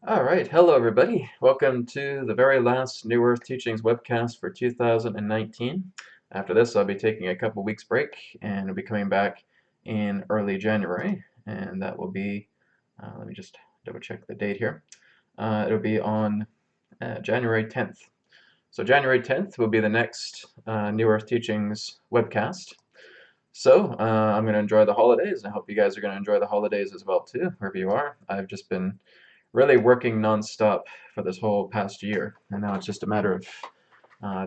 All right, hello everybody. Welcome to the very last New Earth Teachings webcast for 2019. After this, I'll be taking a couple weeks break and I'll be coming back in early January, and that will be, let me just double check the date here. It'll be on January 10th. So January 10th will be the next New Earth Teachings webcast. So I'm going to enjoy the holidays, and I hope you guys are going to enjoy the holidays as well too, wherever you are. I've just been really working nonstop for this whole past year, and now it's just a matter of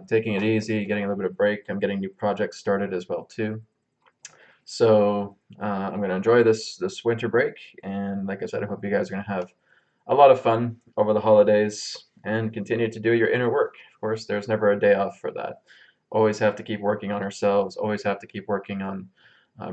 taking it easy, getting a little bit of break. I'm getting new projects started as well too. So I'm going to enjoy this winter break, and like I said, I hope you guys are going to have a lot of fun over the holidays and continue to do your inner work. Of course, there's never a day off for that. Always have to keep working on ourselves. Always have to keep working on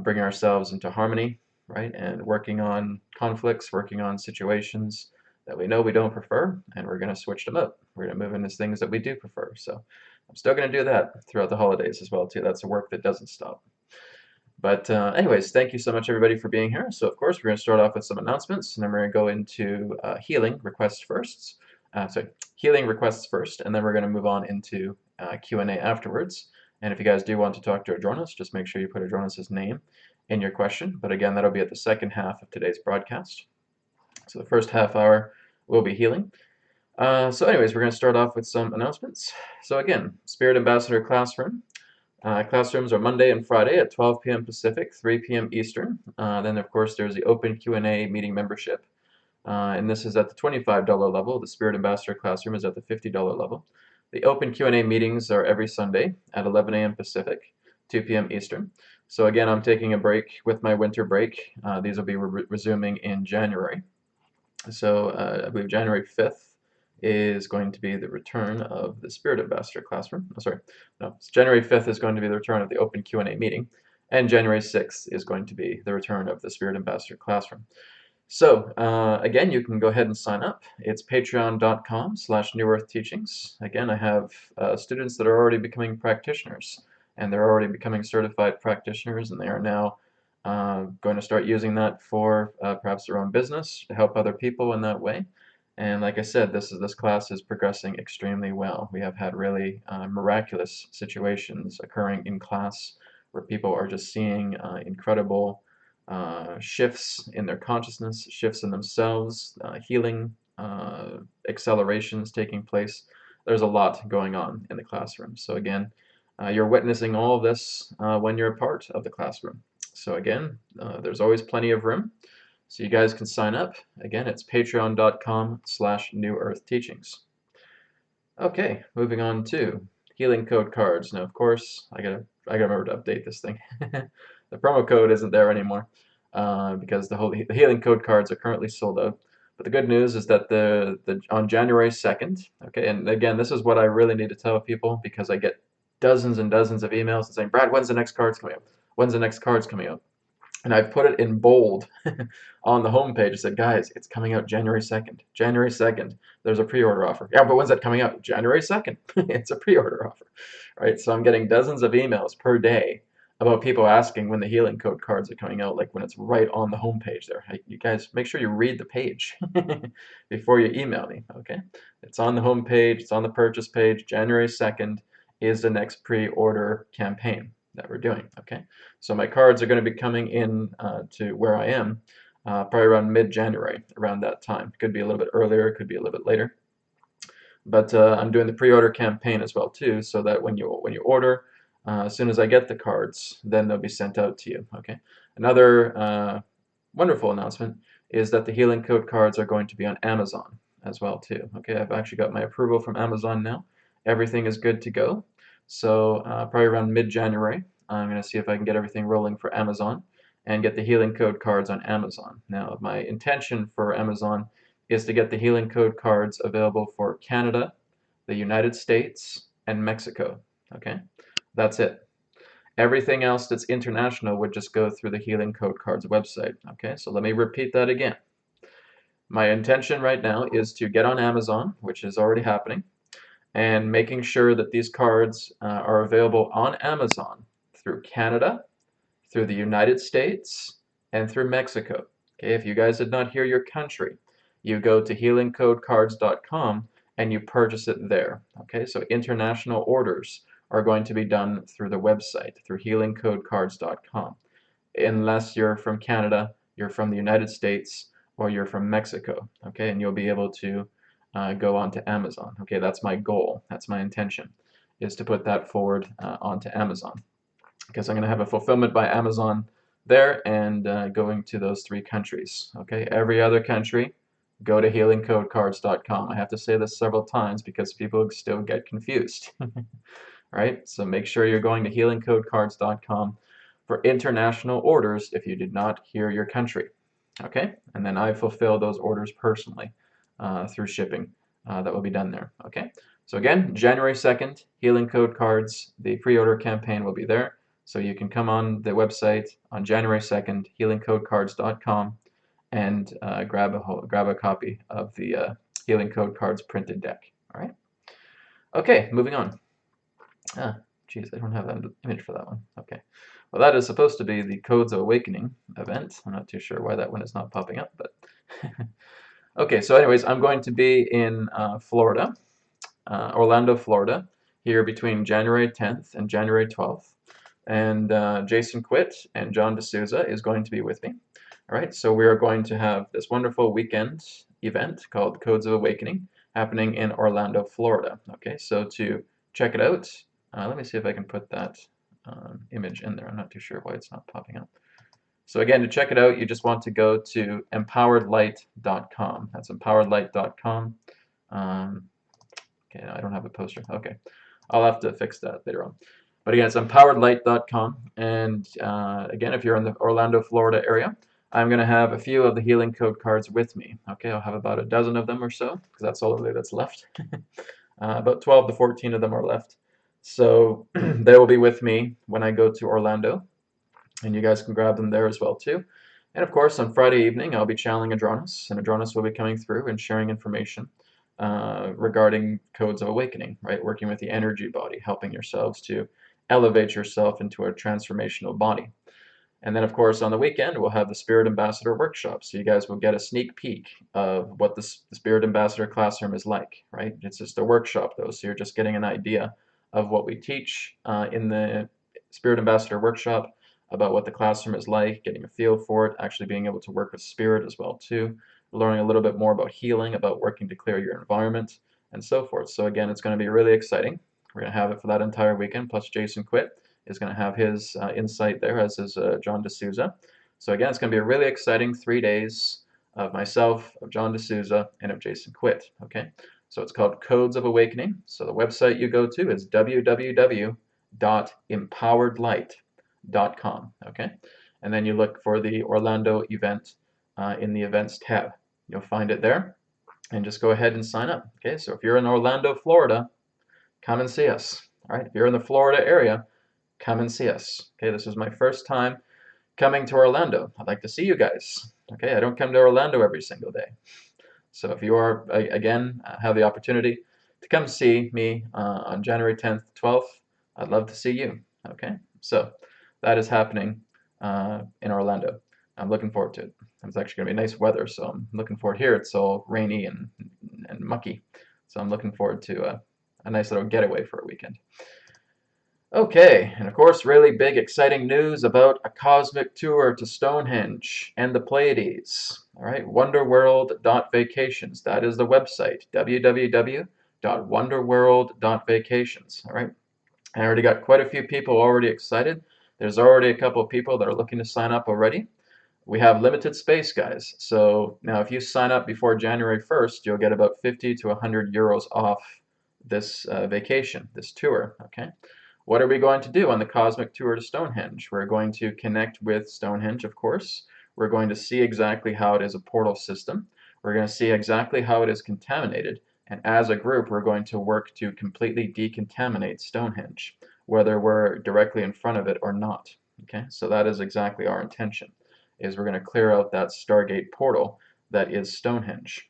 bringing ourselves into harmony, right? And working on conflicts, working on situations that we know we don't prefer, and we're going to switch them up. We're going to move into things that we do prefer. So I'm still going to do that throughout the holidays as well too. That's a work that doesn't stop. But anyways, thank you so much everybody for being here. So of course we're going to start off with some announcements, and then we're going to go into healing requests first. Healing requests first, and then we're going to move on into Q&A afterwards. And if you guys do want to talk to Adronis, just make sure you put Adronis' name in your question. But again, that'll be at the second half of today's broadcast. So the first half hour will be healing. So anyways, we're going to start off with some announcements. So again, Spirit Ambassador Classroom. Classrooms are Monday and Friday at 12 p.m. Pacific, 3 p.m. Eastern. Then, of course, there's the open Q&A meeting membership. And this is at the $25 level. The Spirit Ambassador Classroom is at the $50 level. The open Q&A meetings are every Sunday at 11 a.m. Pacific, 2 p.m. Eastern. So again, I'm taking a break with my winter break. These will be resuming in January. So I believe January 5th is going to be the return of the Spirit Ambassador Classroom. Oh, sorry, no, January 5th is going to be the return of the open Q&A meeting, and January 6th is going to be the return of the Spirit Ambassador Classroom. So again, you can go ahead and sign up. It's patreon.com/newearthteachings. Again, I have students that are already becoming practitioners, and they're already becoming certified practitioners, and they are now going to start using that for perhaps their own business to help other people in that way. And like I said, this class is progressing extremely well. We have had really miraculous situations occurring in class where people are just seeing incredible shifts in their consciousness, shifts in themselves, healing, accelerations taking place. There's a lot going on in the classroom. So again, you're witnessing all of this when you're a part of the classroom. So again, there's always plenty of room. So you guys can sign up. Again, it's patreon.com/newearthteachings. Okay, moving on to healing code cards. Now, of course, I gotta remember to update this thing. The promo code isn't there anymore because the healing code cards are currently sold out. But the good news is that on January 2nd, okay, and again, this is what I really need to tell people because I get dozens and dozens of emails saying, Brad, when's the next cards coming out? When's the next cards coming out? And I've put it in bold on the homepage. I said, guys, it's coming out January 2nd. January 2nd. There's a pre-order offer. Yeah, but when's that coming out? January 2nd. It's a pre-order offer, right? So I'm getting dozens of emails per day about people asking when the healing code cards are coming out, like when it's right on the homepage there. Hey, you guys, make sure you read the page before you email me, okay? It's on the homepage. It's on the purchase page. January 2nd is the next pre-order campaign that we're doing, okay? So my cards are going to be coming in to where I am probably around mid-January, around that time. It could be a little bit earlier, it could be a little bit later. But I'm doing the pre-order campaign as well too, so that when you order, as soon as I get the cards, then they'll be sent out to you, okay? Another wonderful announcement is that the healing code cards are going to be on Amazon as well too, okay? I've actually got my approval from Amazon now. Everything is good to go. So probably around mid-January, I'm going to see if I can get everything rolling for Amazon and get the healing code cards on Amazon. Now, my intention for Amazon is to get the healing code cards available for Canada, the United States, and Mexico. Okay, that's it. Everything else that's international would just go through the healing code cards website. Okay, so let me repeat that again. My intention right now is to get on Amazon, which is already happening, and making sure that these cards are available on Amazon through Canada, through the United States, and through Mexico. Okay, if you guys did not hear your country, you go to healingcodecards.com and you purchase it there. Okay, so international orders are going to be done through the website, through healingcodecards.com, unless you're from Canada, you're from the United States, or you're from Mexico. Okay, and you'll be able to go onto Amazon. Okay, that's my goal, that's my intention, is to put that forward onto Amazon, because I'm going to have a fulfillment by Amazon there and going to those 3 countries. Okay, every other country, go to healingcodecards.com. I have to say this several times because people still get confused. Right? So make sure you're going to healingcodecards.com for international orders if you did not hear your country. Okay? And then I fulfill those orders personally through shipping that will be done there. Okay? So again, January 2nd, Healing Code Cards, the pre-order campaign will be there. So you can come on the website on January 2nd, healingcodecards.com, and grab a copy of the Healing Code Cards printed deck. All right? Okay, moving on. Geez, I don't have an image for that one. Okay. Well, that is supposed to be the Codes of Awakening event. I'm not too sure why that one is not popping up, but okay, so anyways, I'm going to be in Florida, Orlando, Florida, here between January 10th and January 12th. And Jason Quitt and John D'Souza is going to be with me. All right, so we are going to have this wonderful weekend event called Codes of Awakening happening in Orlando, Florida. Okay, so to check it out, let me see if I can put that image in there. I'm not too sure why it's not popping up. So again, to check it out, you just want to go to empoweredlight.com. That's empoweredlight.com. Okay, I don't have a poster. Okay, I'll have to fix that later on. But again, it's empoweredlight.com. And again, if you're in the Orlando, Florida area, I'm going to have a few of the Healing Code cards with me. Okay, I'll have about a dozen of them or so, because that's all that's left. About 12 to 14 of them are left. So they will be with me when I go to Orlando, and you guys can grab them there as well too. And of course, on Friday evening, I'll be channeling Adronis, and Adronis will be coming through and sharing information regarding Codes of Awakening, right? Working with the energy body, helping yourselves to elevate yourself into a transformational body. And then, of course, on the weekend, we'll have the Spirit Ambassador workshop. So you guys will get a sneak peek of what the Spirit Ambassador classroom is like, right? It's just a workshop, though, so you're just getting an idea of what we teach in the Spirit Ambassador workshop, about what the classroom is like, getting a feel for it, actually being able to work with spirit as well, too. Learning a little bit more about healing, about working to clear your environment, and so forth. So again, it's going to be really exciting. We're going to have it for that entire weekend, plus Jason Quitt is going to have his insight there, as is John D'Souza. So again, it's going to be a really exciting 3 days of myself, of John D'Souza, and of Jason Quitt. Okay, so it's called Codes of Awakening. So the website you go to is www.empoweredlight.com. Okay, and then you look for the Orlando event in the events tab. You'll find it there, and just go ahead and sign up. Okay, so if you're in Orlando, Florida, come and see us. All right, if you're in the Florida area, come and see us. Okay, this is my first time coming to Orlando. I'd like to see you guys. Okay, I don't come to Orlando every single day. So if you are, again, have the opportunity to come see me on January 10th, 12th, I'd love to see you. Okay, so that is happening in Orlando. I'm looking forward to it. It's actually going to be nice weather, so I'm looking forward. Here it's all rainy and mucky, so I'm looking forward to a nice little getaway for a weekend. Okay, and of course, really big, exciting news about a cosmic tour to Stonehenge and the Pleiades. All right, wonderworld.vacations. That is the website, www.wonderworld.vacations. All right, I already got quite a few people already excited. There's already a couple of people that are looking to sign up already. We have limited space, guys. So now if you sign up before January 1st, you'll get about 50 to 100 euros off this vacation, this tour, okay? What are we going to do on the cosmic tour to Stonehenge? We're going to connect with Stonehenge, of course. We're going to see exactly how it is a portal system. We're going to see exactly how it is contaminated. And as a group, we're going to work to completely decontaminate Stonehenge, whether we're directly in front of it or not. Okay, so that is exactly our intention, is we're going to clear out that Stargate portal that is Stonehenge.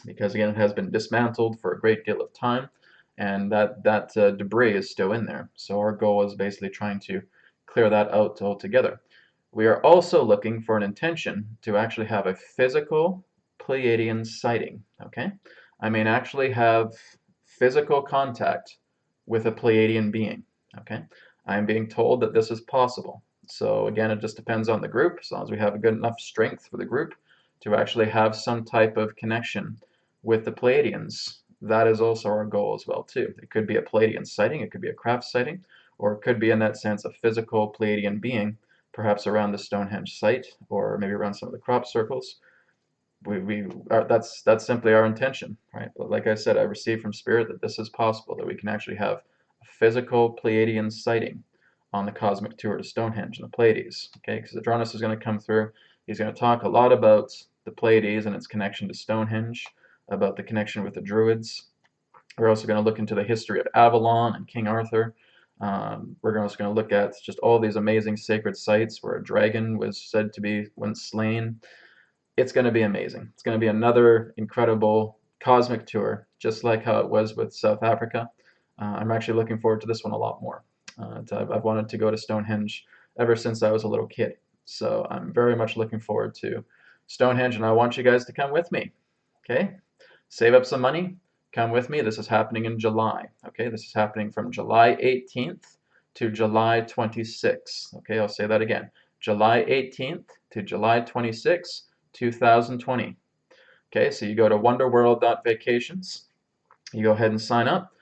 Because again, it has been dismantled for a great deal of time, and that debris is still in there. So our goal is basically trying to clear that out altogether. We are also looking for an intention to actually have a physical Pleiadian sighting, okay? I may actually have physical contact with a Pleiadian being, okay? I'm being told that this is possible. So again, it just depends on the group, as long as we have a good enough strength for the group to actually have some type of connection with the Pleiadians. That is also our goal as well too. It could be a Pleiadian sighting, it could be a craft sighting, or it could be in that sense a physical Pleiadian being, perhaps around the Stonehenge site, or maybe around some of the crop circles. That's simply our intention, right? But like I said, I received from Spirit that this is possible, that we can actually have a physical Pleiadian sighting on the cosmic tour to Stonehenge and the Pleiades, okay? Because Adronis is going to come through. He's going to talk a lot about the Pleiades and its connection to Stonehenge, about the connection with the Druids. We're also going to look into the history of Avalon and King Arthur. We're also going to look at just all these amazing sacred sites where a dragon was said to be once slain. It's going to be amazing. It's going to be another incredible cosmic tour, just like how it was with South Africa. I'm actually looking forward to this one a lot more. I've wanted to go to Stonehenge ever since I was a little kid. So I'm very much looking forward to Stonehenge, and I want you guys to come with me. Okay? Save up some money. Come with me. This is happening in July. Okay? This is happening from July 18th to July 26th. Okay? I'll say that again. July 18th to July 26th. 2020. Okay, so you go to wonderworld.vacations, you go ahead and sign up.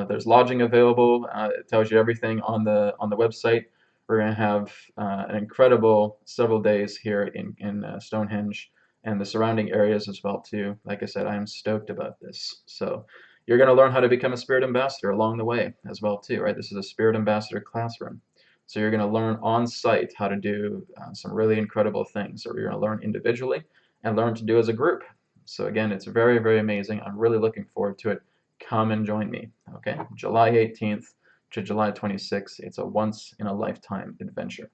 There's lodging available. It tells you everything on the website. We're going to have an incredible several days here in Stonehenge and the surrounding areas as well too. Like I said, I am stoked about this. So you're going to learn how to become a spirit ambassador along the way as well too, right? This is a spirit ambassador classroom. So you're going to learn on site how to do some really incredible things, or you're going to learn individually and learn to do as a group. So again, it's very, very amazing. I'm really looking forward to it. Come and join me, okay? July 18th to July 26th. It's a once-in-a-lifetime adventure.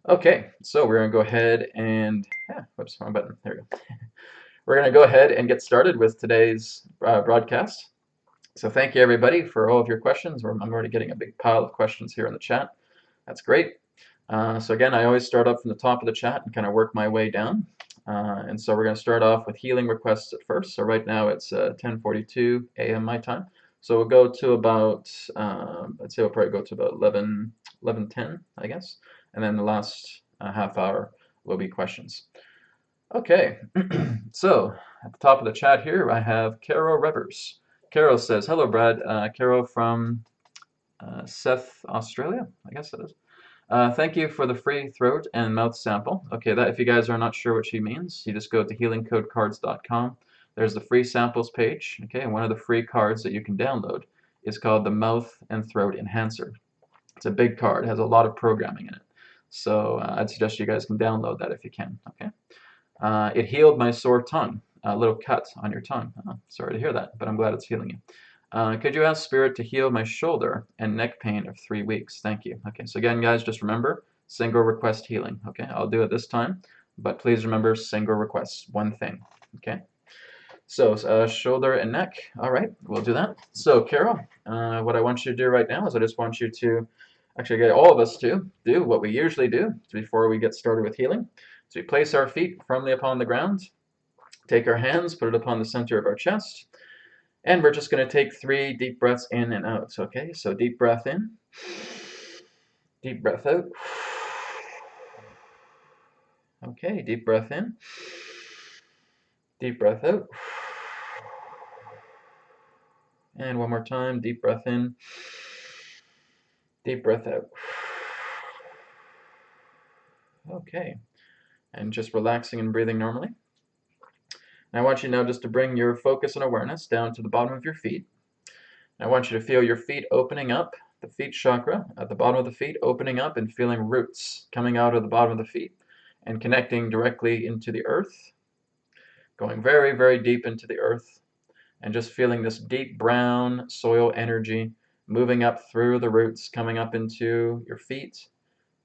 Okay, so we're going to go ahead and, whoops, wrong button. There we go. We're going to go ahead and get started with today's broadcast. So thank you, everybody, for all of your questions. I'm already getting a big pile of questions here in the chat. That's great. So again, I always start up from the top of the chat and kind of work my way down. And so we're going to start off with healing requests at first. So right now it's 10:42 a.m. my time. So we'll go to about, I'd say we'll probably go to about 11:10, I guess. And then the last half hour will be questions. Okay, so at the top of the chat here, I have Carol Revers. Carol says, hello, Brad. Carol from Seth, Australia, I guess it is. Thank you for the free throat and mouth sample. Okay, that if you guys are not sure what she means, you just go to healingcodecards.com. There's the free samples page, okay, and one of the free cards that you can download is called the Mouth and Throat Enhancer. It's a big card, it has a lot of programming in it. So I'd suggest you guys can download that if you can, okay? It healed my sore tongue, a little cut on your tongue. Oh, sorry to hear that, but I'm glad it's healing you. Could you ask Spirit to heal my shoulder and neck pain of 3 weeks? Thank you. Okay, so again, guys, just remember, single request healing. Okay, I'll do it this time, but please remember single requests, one thing. Okay, so shoulder and neck. All right, we'll do that. So Carol, what I want you to do right now is I just want you to actually get all of us to do what we usually do before we get started with healing. So we place our feet firmly upon the ground, take our hands, put it upon the center of our chest, and we're just going to take 3 deep breaths in and out, okay? So deep breath in, deep breath out. Okay, deep breath in, deep breath out. And one more time, deep breath in, deep breath out. Okay, and just relaxing and breathing normally. And I want you now just to bring your focus and awareness down to the bottom of your feet. And I want you to feel your feet opening up, the feet chakra at the bottom of the feet opening up and feeling roots coming out of the bottom of the feet and connecting directly into the earth, going very, very deep into the earth, and just feeling this deep brown soil energy moving up through the roots, coming up into your feet,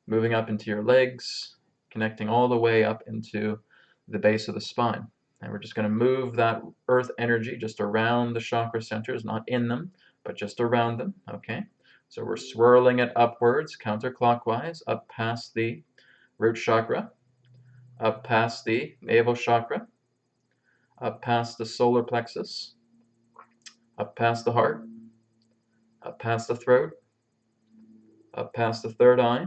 moving up into your legs, connecting all the way up into the base of the spine. And we're just going to move that earth energy just around the chakra centers, not in them, but just around them, okay? So we're swirling it upwards, counterclockwise, up past the root chakra, up past the navel chakra, up past the solar plexus, up past the heart, up past the throat, up past the third eye,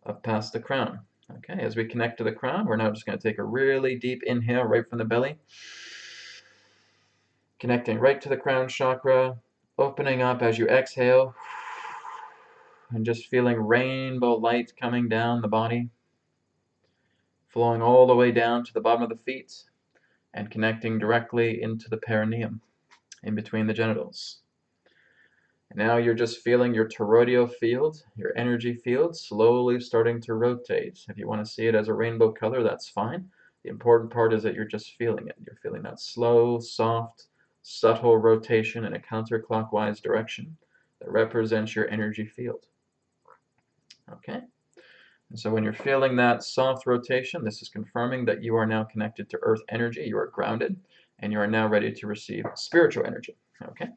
up past the crown. Okay, as we connect to the crown, we're now just going to take a really deep inhale right from the belly, connecting right to the crown chakra, opening up as you exhale, and just feeling rainbow light coming down the body, flowing all the way down to the bottom of the feet, and connecting directly into the perineum, in between the genitals. And now you're just feeling your toroidal field, your energy field, slowly starting to rotate. If you want to see it as a rainbow color, that's fine. The important part is that you're just feeling it. You're feeling that slow, soft, subtle rotation in a counterclockwise direction that represents your energy field. Okay? And so when you're feeling that soft rotation, this is confirming that you are now connected to earth energy, you are grounded, and you are now ready to receive spiritual energy. Okay?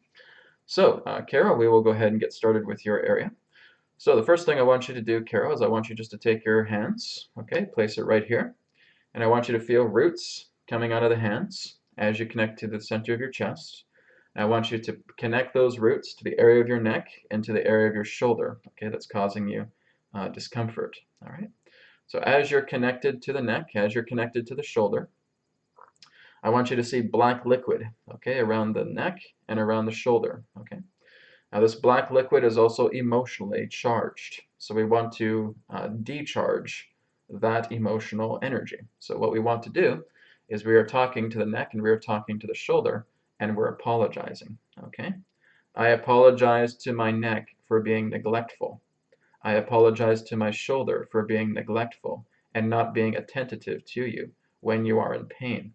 So, Carol, we will go ahead and get started with your area. So the first thing I want you to do, Carol, is I want you just to take your hands, okay, place it right here, and I want you to feel roots coming out of the hands as you connect to the center of your chest. And I want you to connect those roots to the area of your neck and to the area of your shoulder, okay, that's causing you discomfort, all right? So as you're connected to the neck, as you're connected to the shoulder, I want you to see black liquid, okay, around the neck and around the shoulder, okay? Now this black liquid is also emotionally charged, so we want to decharge that emotional energy. So what we want to do is we are talking to the neck and we are talking to the shoulder and we're apologizing, okay? I apologize to my neck for being neglectful. I apologize to my shoulder for being neglectful and not being attentive to you when you are in pain.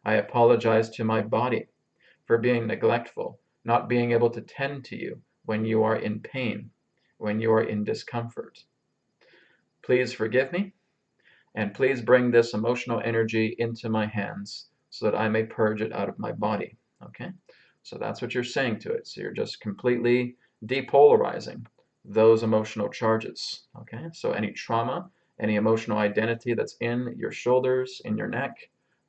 I apologize to my body for being neglectful, not being able to tend to you when you are in pain, when you are in discomfort. Please forgive me, and please bring this emotional energy into my hands so that I may purge it out of my body. Okay? So that's what you're saying to it. So you're just completely depolarizing those emotional charges. Okay? So any trauma, any emotional identity that's in your shoulders, in your neck,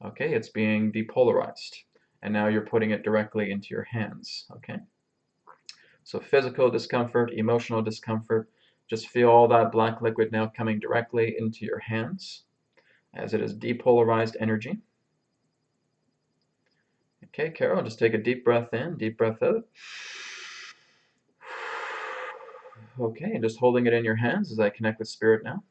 okay, it's being depolarized. And now you're putting it directly into your hands. Okay? So physical discomfort, emotional discomfort, just feel all that black liquid now coming directly into your hands as it is depolarized energy. Okay, Carol, just take a deep breath in, deep breath out. Okay, and just holding it in your hands as I connect with Spirit now.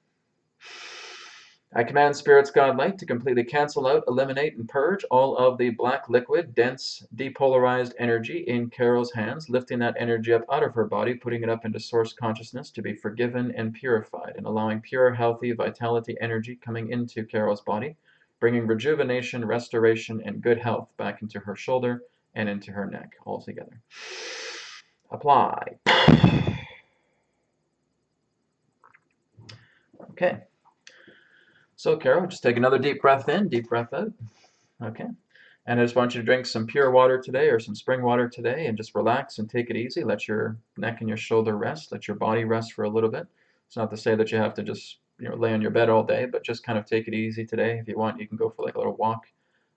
I command Spirit's God Light to completely cancel out, eliminate, and purge all of the black liquid, dense, depolarized energy in Carol's hands, lifting that energy up out of her body, putting it up into source consciousness to be forgiven and purified, and allowing pure, healthy, vitality energy coming into Carol's body, bringing rejuvenation, restoration, and good health back into her shoulder and into her neck all together. Apply. Okay. So, Carol, just take another deep breath in, deep breath out. Okay. And I just want you to drink some pure water today or some spring water today and just relax and take it easy. Let your neck and your shoulder rest. Let your body rest for a little bit. It's not to say that you have to just lay on your bed all day, but just kind of take it easy today. If you want, you can go for like a little walk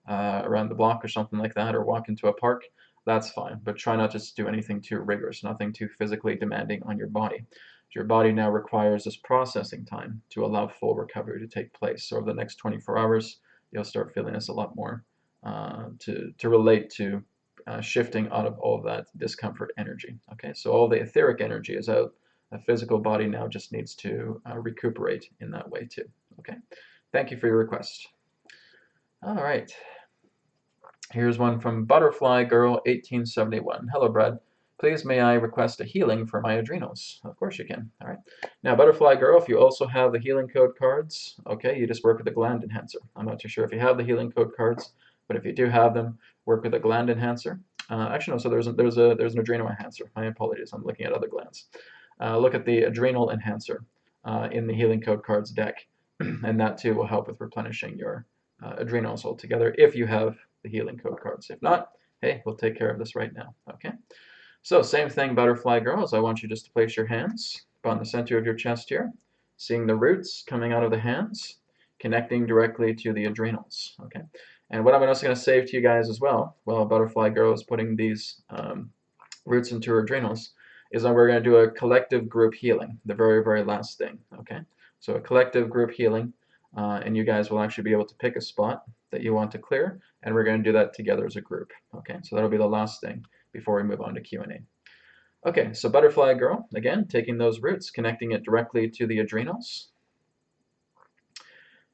around the block or something like that, or walk into a park. That's fine. But try not to just do anything too rigorous, nothing too physically demanding on your body. Your body now requires this processing time to allow full recovery to take place. So over the next 24 hours, you'll start feeling this a lot more to relate to shifting out of all of that discomfort energy. Okay, so all the etheric energy is out. The physical body now just needs to recuperate in that way too. Okay, thank you for your request. All right, here's one from Butterfly Girl 1871. Hello, Brad. Please may I request a healing for my adrenals? Of course you can. All right. Now, Butterfly Girl, if you also have the healing code cards, okay, you just work with the gland enhancer. I'm not too sure if you have the healing code cards, but if you do have them, work with a gland enhancer. Actually, no. So there's an adrenal enhancer. My apologies. I'm looking at other glands. Look at the adrenal enhancer in the healing code cards deck, and that too will help with replenishing your adrenals altogether if you have the healing code cards. If not, hey, we'll take care of this right now. Okay. So same thing, Butterfly Girls. I want you just to place your hands upon the center of your chest here, seeing the roots coming out of the hands, connecting directly to the adrenals. Okay, And what I'm also going to say to you guys as well, while Butterfly Girl is putting these roots into her adrenals, is that we're going to do a collective group healing, the very, very last thing, okay? So a collective group healing, and you guys will actually be able to pick a spot that you want to clear, and we're going to do that together as a group, okay? So that'll be the last thing before we move on to Q&A. Okay, so Butterfly Girl, again, taking those roots, connecting it directly to the adrenals.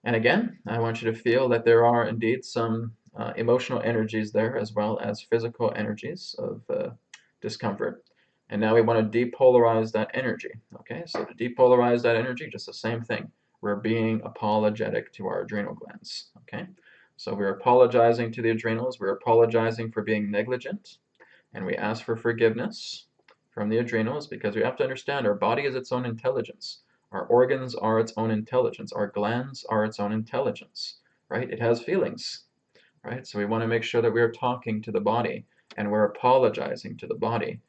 And again, I want you to feel that there are indeed some emotional energies there as well as physical energies of discomfort. And now we want to depolarize that energy. Okay, so to depolarize that energy, just the same thing. We're being apologetic to our adrenal glands. Okay, so we're apologizing to the adrenals. We're apologizing for being negligent. And we ask for forgiveness from the adrenals because we have to understand our body is its own intelligence. Our organs are its own intelligence. Our glands are its own intelligence, right? It has feelings, right? So we want to make sure that we're talking to the body and we're apologizing to the body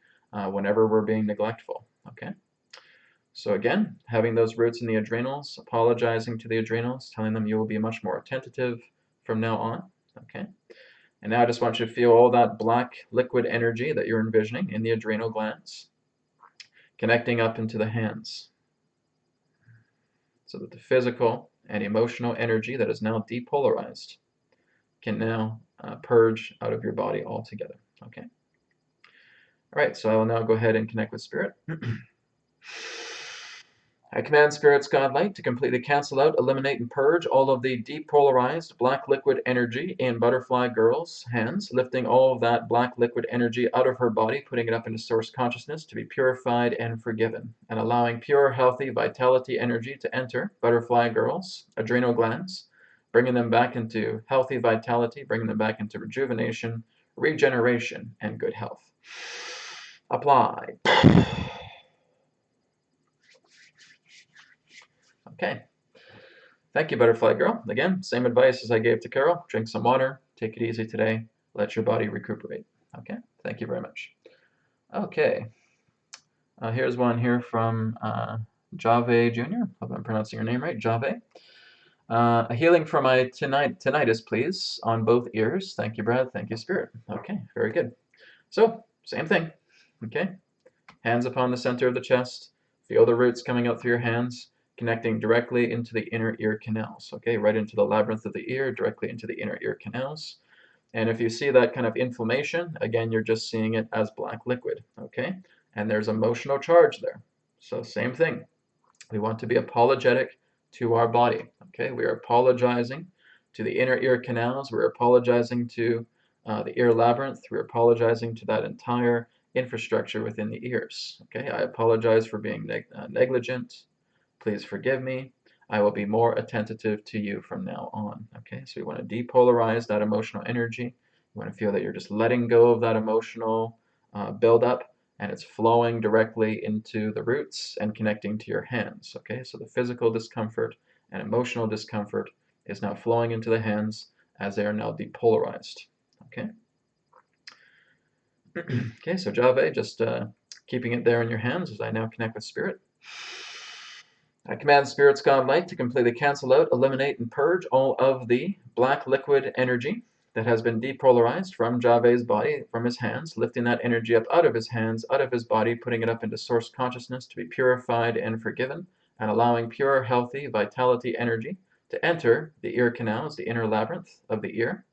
whenever we're being neglectful, okay? So again, having those roots in the adrenals, apologizing to the adrenals, telling them you will be much more attentive from now on, okay? And now I just want you to feel all that black liquid energy that you're envisioning in the adrenal glands, connecting up into the hands, so that the physical and emotional energy that is now depolarized can now purge out of your body altogether. Okay. All right, so I will now go ahead and connect with Spirit. I command Spirit's God Light to completely cancel out, eliminate, and purge all of the depolarized black liquid energy in Butterfly Girl's hands, lifting all of that black liquid energy out of her body, putting it up into source consciousness to be purified and forgiven, and allowing pure, healthy, vitality energy to enter Butterfly Girl's adrenal glands, bringing them back into healthy vitality, bringing them back into rejuvenation, regeneration, and good health. Apply. Okay. Thank you, Butterfly Girl. Again, same advice as I gave to Carol. Drink some water. Take it easy today. Let your body recuperate. Okay? Thank you very much. Okay. Here's one here from Jave Jr. Hope I'm pronouncing your name right. Jave. A healing for my tinnitus, please, on both ears. Thank you, Brad. Thank you, Spirit. Okay, very good. So, same thing. Okay? Hands upon the center of the chest. Feel the roots coming out through your hands, connecting directly into the inner ear canals, okay, right into the labyrinth of the ear, directly into the inner ear canals. And if you see that kind of inflammation, again, you're just seeing it as black liquid, okay? And there's emotional charge there. So same thing. We want to be apologetic to our body, okay? We are apologizing to the inner ear canals. We're apologizing to the ear labyrinth. We're apologizing to that entire infrastructure within the ears, okay? I apologize for being negligent. Please forgive me. I will be more attentive to you from now on. Okay, so we want to depolarize that emotional energy. You want to feel that you're just letting go of that emotional buildup and it's flowing directly into the roots and connecting to your hands. Okay, so the physical discomfort and emotional discomfort is now flowing into the hands as they are now depolarized. Okay. Okay, so Jave, just keeping it there in your hands as I now connect with Spirit. I command Spirit's God Light to completely cancel out, eliminate, and purge all of the black liquid energy that has been depolarized from Jave's body, from his hands, lifting that energy up out of his hands, out of his body, putting it up into source consciousness to be purified and forgiven, and allowing pure, healthy, vitality energy to enter the ear canals, the inner labyrinth of the ear,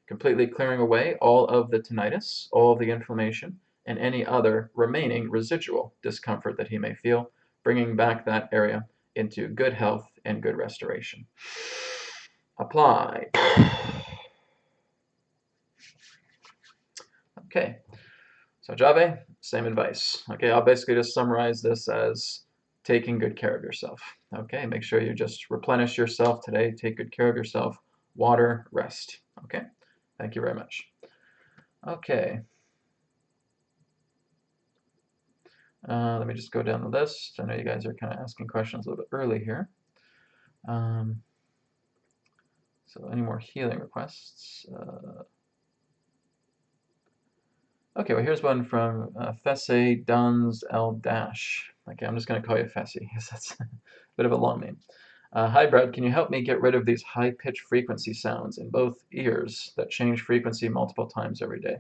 completely clearing away all of the tinnitus, all of the inflammation, and any other remaining residual discomfort that he may feel, bringing back that area into good health and good restoration. Apply. Okay, so Jave, same advice. Okay, I'll basically just summarize this as taking good care of yourself. Okay, make sure you just replenish yourself today, take good care of yourself, water, rest. Okay, thank you very much. Okay. Let me just go down the list. I know you guys are kind of asking questions a little bit early here. So any more healing requests? Okay, well here's one from Fessy Duns L Dash. Okay, I'm just going to call you Fessy because that's a bit of a long name. Hi, Brad. Can you help me get rid of these high-pitched frequency sounds in both ears that change frequency multiple times every day?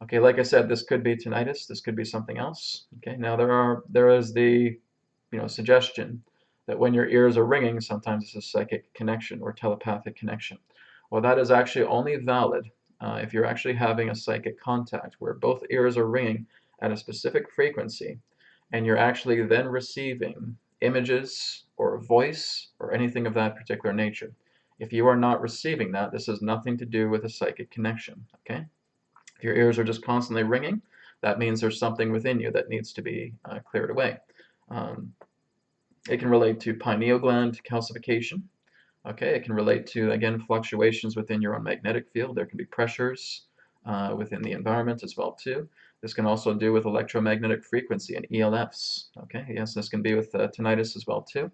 Okay, like I said, this could be tinnitus. This could be something else. Okay, now there is the suggestion that when your ears are ringing, sometimes it's a psychic connection or telepathic connection. Well, that is actually only valid if you're actually having a psychic contact where both ears are ringing at a specific frequency and you're actually then receiving images or a voice or anything of that particular nature. If you are not receiving that, this has nothing to do with a psychic connection, okay? If your ears are just constantly ringing, that means there's something within you that needs to be cleared away. Um, it can relate to pineal gland calcification. Okay, it can relate to, again, fluctuations within your own magnetic field. There can be pressures within the environment as well, too. This can also do with electromagnetic frequency and ELFs. Okay, yes, this can be with tinnitus as well, too.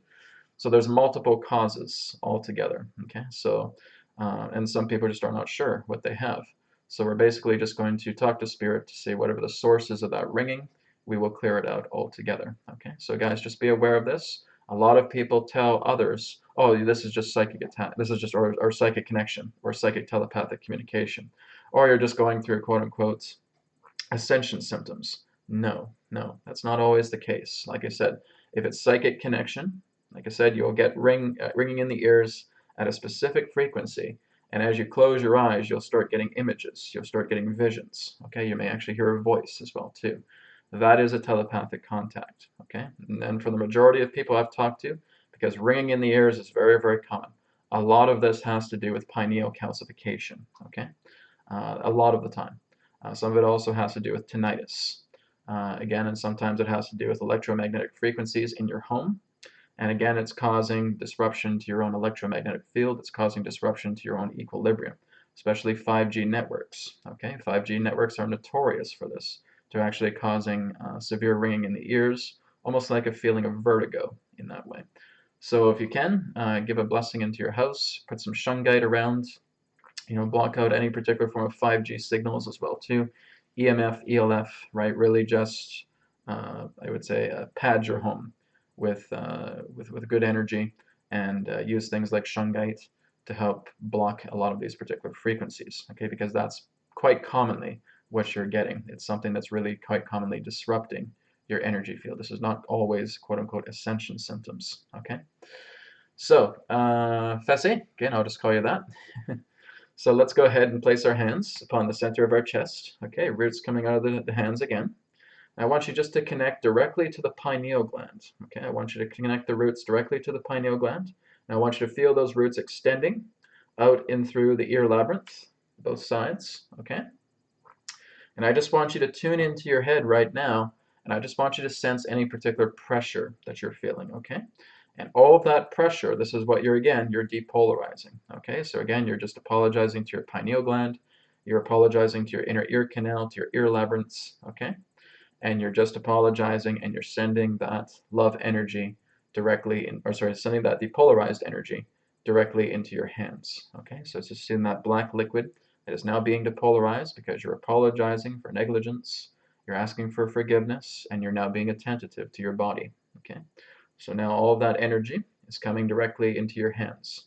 So there's multiple causes altogether. Okay, so, and some people just are not sure what they have. So we're basically just going to talk to Spirit to see whatever the source is of that ringing, we will clear it out altogether. Okay, so guys, just be aware of this. A lot of people tell others, oh, this is just psychic attack, this is just or psychic connection or psychic telepathic communication, or you're just going through quote unquote ascension symptoms. No, no, that's not always the case. Like I said, if it's psychic connection, like I said, you'll get ringing in the ears at a specific frequency, and as you close your eyes, you'll start getting images, you'll start getting visions. Okay, you may actually hear a voice as well too. That is a telepathic contact. Okay, and for the majority of people I've talked to, because ringing in the ears is very, very common. A lot of this has to do with pineal calcification. Okay, a lot of the time. Some of it also has to do with tinnitus. Again, and sometimes it has to do with electromagnetic frequencies in your home. And again, it's causing disruption to your own electromagnetic field. It's causing disruption to your own equilibrium, especially 5G networks. Okay, 5G networks are notorious for this, to actually causing severe ringing in the ears, almost like a feeling of vertigo in that way. So if you can, give a blessing into your house, put some shungite around, block out any particular form of 5G signals as well too. EMF, ELF, right? Really just, I would say, pad your home with good energy and use things like shungite to help block a lot of these particular frequencies, okay? Because that's quite commonly what you're getting. It's something that's really quite commonly disrupting your energy field. This is not always quote unquote ascension symptoms, okay? So, Fessy, again, I'll just call you that. So let's go ahead and place our hands upon the center of our chest. Okay, roots coming out of the hands again. I want you just to connect directly to the pineal gland. Okay, I want you to connect the roots directly to the pineal gland. And I want you to feel those roots extending out in through the ear labyrinth, both sides. Okay, and I just want you to tune into your head right now, and I just want you to sense any particular pressure that you're feeling. Okay, and all of that pressure, this is what you're depolarizing. Okay, so again, you're just apologizing to your pineal gland, you're apologizing to your inner ear canal, to your ear labyrinths, okay? And you're just apologizing and you're sending that love energy directly in, or sorry, sending that depolarized energy directly into your hands. Okay, so it's just in that black liquid that is now being depolarized because you're apologizing for negligence, you're asking for forgiveness, and you're now being attentive to your body. Okay, so now all of that energy is coming directly into your hands.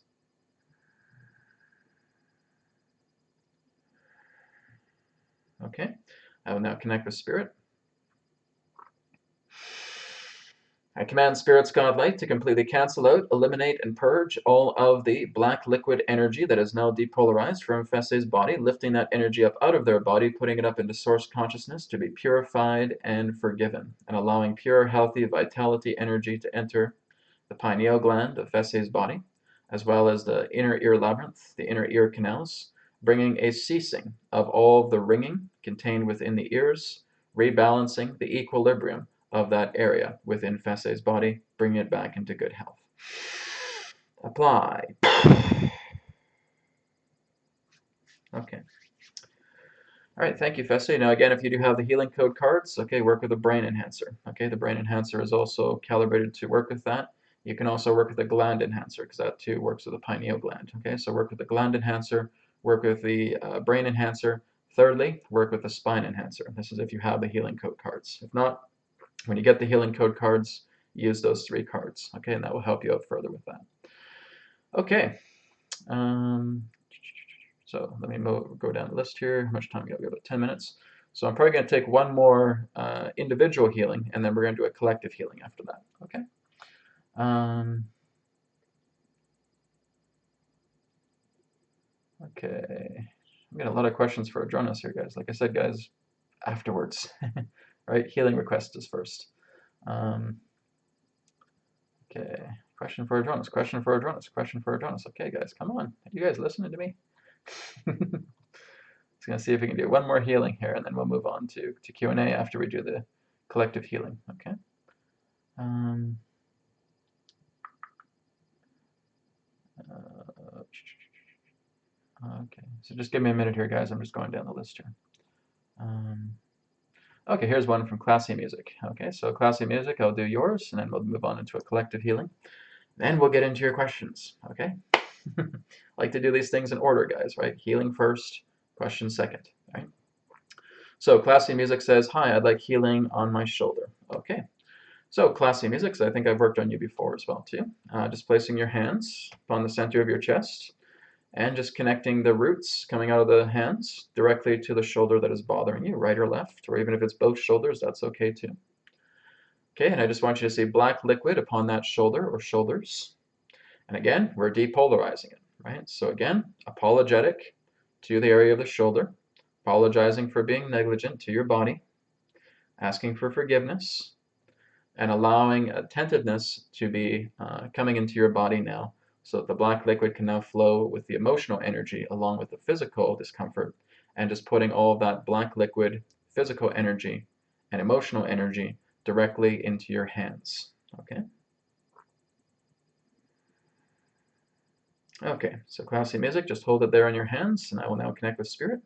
Okay, I will now connect with Spirit. I command Spirit's God Light to completely cancel out, eliminate, and purge all of the black liquid energy that is now depolarized from Fesse's body, lifting that energy up out of their body, putting it up into source consciousness to be purified and forgiven, and allowing pure, healthy, vitality energy to enter the pineal gland of Fesse's body, as well as the inner ear labyrinth, the inner ear canals, bringing a ceasing of all of the ringing contained within the ears, rebalancing the equilibrium of that area within Fesse's body, bringing it back into good health. Apply. Okay. All right, thank you, Fesse. Now, again, if you do have the healing code cards, okay, work with the brain enhancer. Okay, the brain enhancer is also calibrated to work with that. You can also work with the gland enhancer because that too works with the pineal gland. Okay, so work with the gland enhancer, work with the brain enhancer. Thirdly, work with the spine enhancer. This is if you have the healing code cards. If not, when you get the healing code cards, use those 3 cards. Okay, and that will help you out further with that. Okay. Um, so let me go down the list here. How much time we got? We got about 10 minutes. So I'm probably going to take one more individual healing, and then we're going to do a collective healing after that. Okay. Um, okay. I'm getting a lot of questions for Adronis here, guys. Like I said, guys, afterwards. Right? Healing request is first. Um, okay. Question for Adronis. Question for Adronis. Question for Adronis. Okay, guys, come on. Are you guys listening to me? Just gonna see if we can do one more healing here, and then we'll move on to Q&A after we do the collective healing. Okay. Um, okay. So just give me a minute here, guys. I'm just going down the list here. Um, okay, here's one from Classy Music. Okay, so Classy Music, I'll do yours, and then we'll move on into a collective healing. Then we'll get into your questions. Okay. Like to do these things in order, guys. Right? Healing first, questions second. Right? So Classy Music says, "Hi, I'd like healing on my shoulder." Okay. So Classy Music, so I think I've worked on you before as well too. Just placing your hands upon the center of your chest and just connecting the roots coming out of the hands directly to the shoulder that is bothering you, right or left, or even if it's both shoulders, that's okay too. Okay, and I just want you to see black liquid upon that shoulder or shoulders. And again, we're depolarizing it, right? So again, apologetic to the area of the shoulder, apologizing for being negligent to your body, asking for forgiveness, and allowing attentiveness to be coming into your body now so that the black liquid can now flow with the emotional energy along with the physical discomfort, and just putting all of that black liquid, physical energy, and emotional energy directly into your hands. Okay? Okay, so Classy Music, just hold it there in your hands, and I will now connect with Spirit.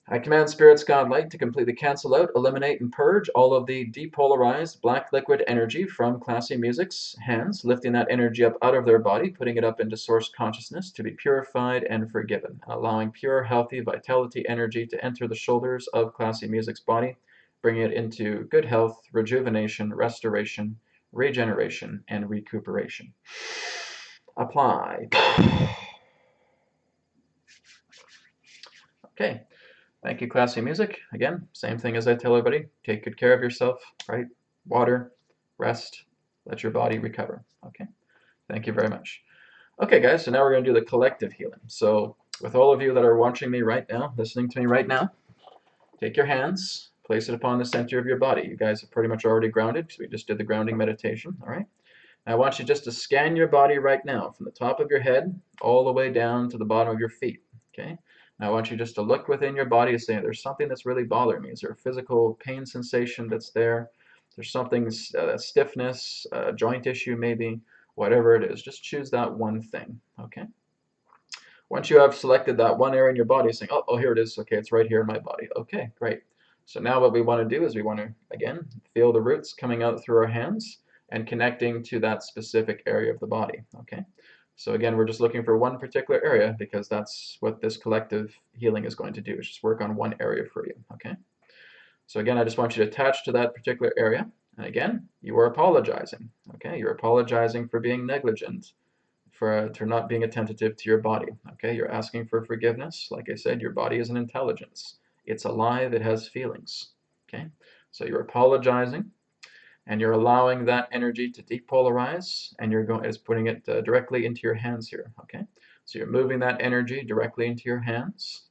I command Spirit's God Light to completely cancel out, eliminate, and purge all of the depolarized black liquid energy from Classy Music's hands, lifting that energy up out of their body, putting it up into Source Consciousness to be purified and forgiven, allowing pure, healthy, vitality energy to enter the shoulders of Classy Music's body, bringing it into good health, rejuvenation, restoration, regeneration, and recuperation. Apply. Okay. Thank you, Classy Music. Again, same thing as I tell everybody. Take good care of yourself, right? Water, rest, let your body recover. Okay. Thank you very much. Okay, guys, so now we're going to do the collective healing. So with all of you that are watching me right now, listening to me right now, take your hands, place it upon the center of your body. You guys are pretty much already grounded because we just did the grounding meditation, all right? Now I want you just to scan your body right now from the top of your head all the way down to the bottom of your feet, okay? Now I want you just to look within your body and say, there's something that's really bothering me. Is there a physical pain sensation that's there? There's something, stiffness, joint issue maybe, whatever it is. Just choose that one thing, okay? Once you have selected that one area in your body, saying, oh, here it is. Okay, it's right here in my body. Okay, great. So now what we want to do is we want to, again, feel the roots coming out through our hands and connecting to that specific area of the body, okay? So again, we're just looking for one particular area because that's what this collective healing is going to do, is just work on one area for you, okay? So again, I just want you to attach to that particular area. And again, you are apologizing, okay? You're apologizing for being negligent, for not being attentive to your body, okay? You're asking for forgiveness. Like I said, your body is an intelligence. It's alive, it has feelings, okay? So you're apologizing, and you're allowing that energy to depolarize, and you're putting it directly into your hands here, okay? So you're moving that energy directly into your hands.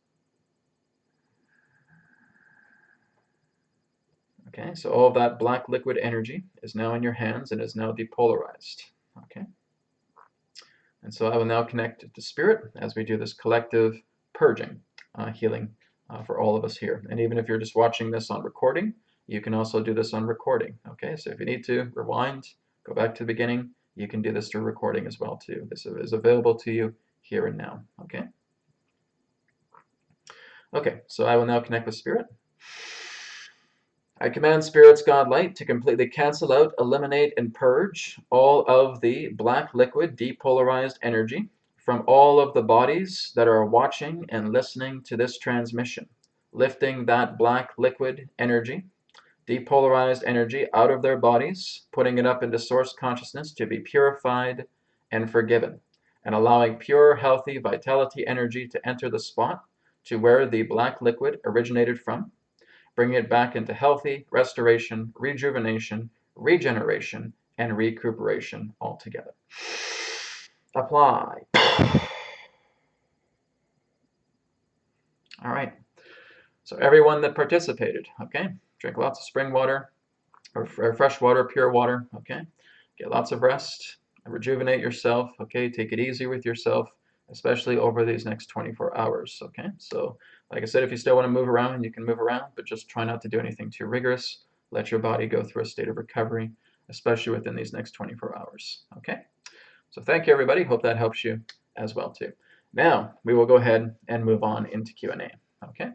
Okay, so all of that black liquid energy is now in your hands and is now depolarized, okay? And so I will now connect to Spirit as we do this collective purging, healing for all of us here. And even if you're just watching this on recording, you can also do this on recording, okay? So if you need to rewind, go back to the beginning, you can do this through recording as well too. This is available to you here and now, okay? Okay, so I will now connect with Spirit. I command Spirit's God Light to completely cancel out, eliminate, and purge all of the black liquid depolarized energy from all of the bodies that are watching and listening to this transmission, lifting that black liquid energy, depolarized energy out of their bodies, putting it up into source consciousness to be purified and forgiven, and allowing pure, healthy vitality energy to enter the spot to where the black liquid originated from, bringing it back into healthy restoration, rejuvenation, regeneration, and recuperation altogether. Apply. All right. So everyone that participated, okay, drink lots of spring water or fresh water, pure water, okay, get lots of rest, rejuvenate yourself, okay, take it easy with yourself, especially over these next 24 hours, okay. So like I said, if you still want to move around, you can move around, but just try not to do anything too rigorous. Let your body go through a state of recovery, especially within these next 24 hours, okay. So thank you, everybody. Hope that helps you as well too. Now we will go ahead and move on into Q&A, okay.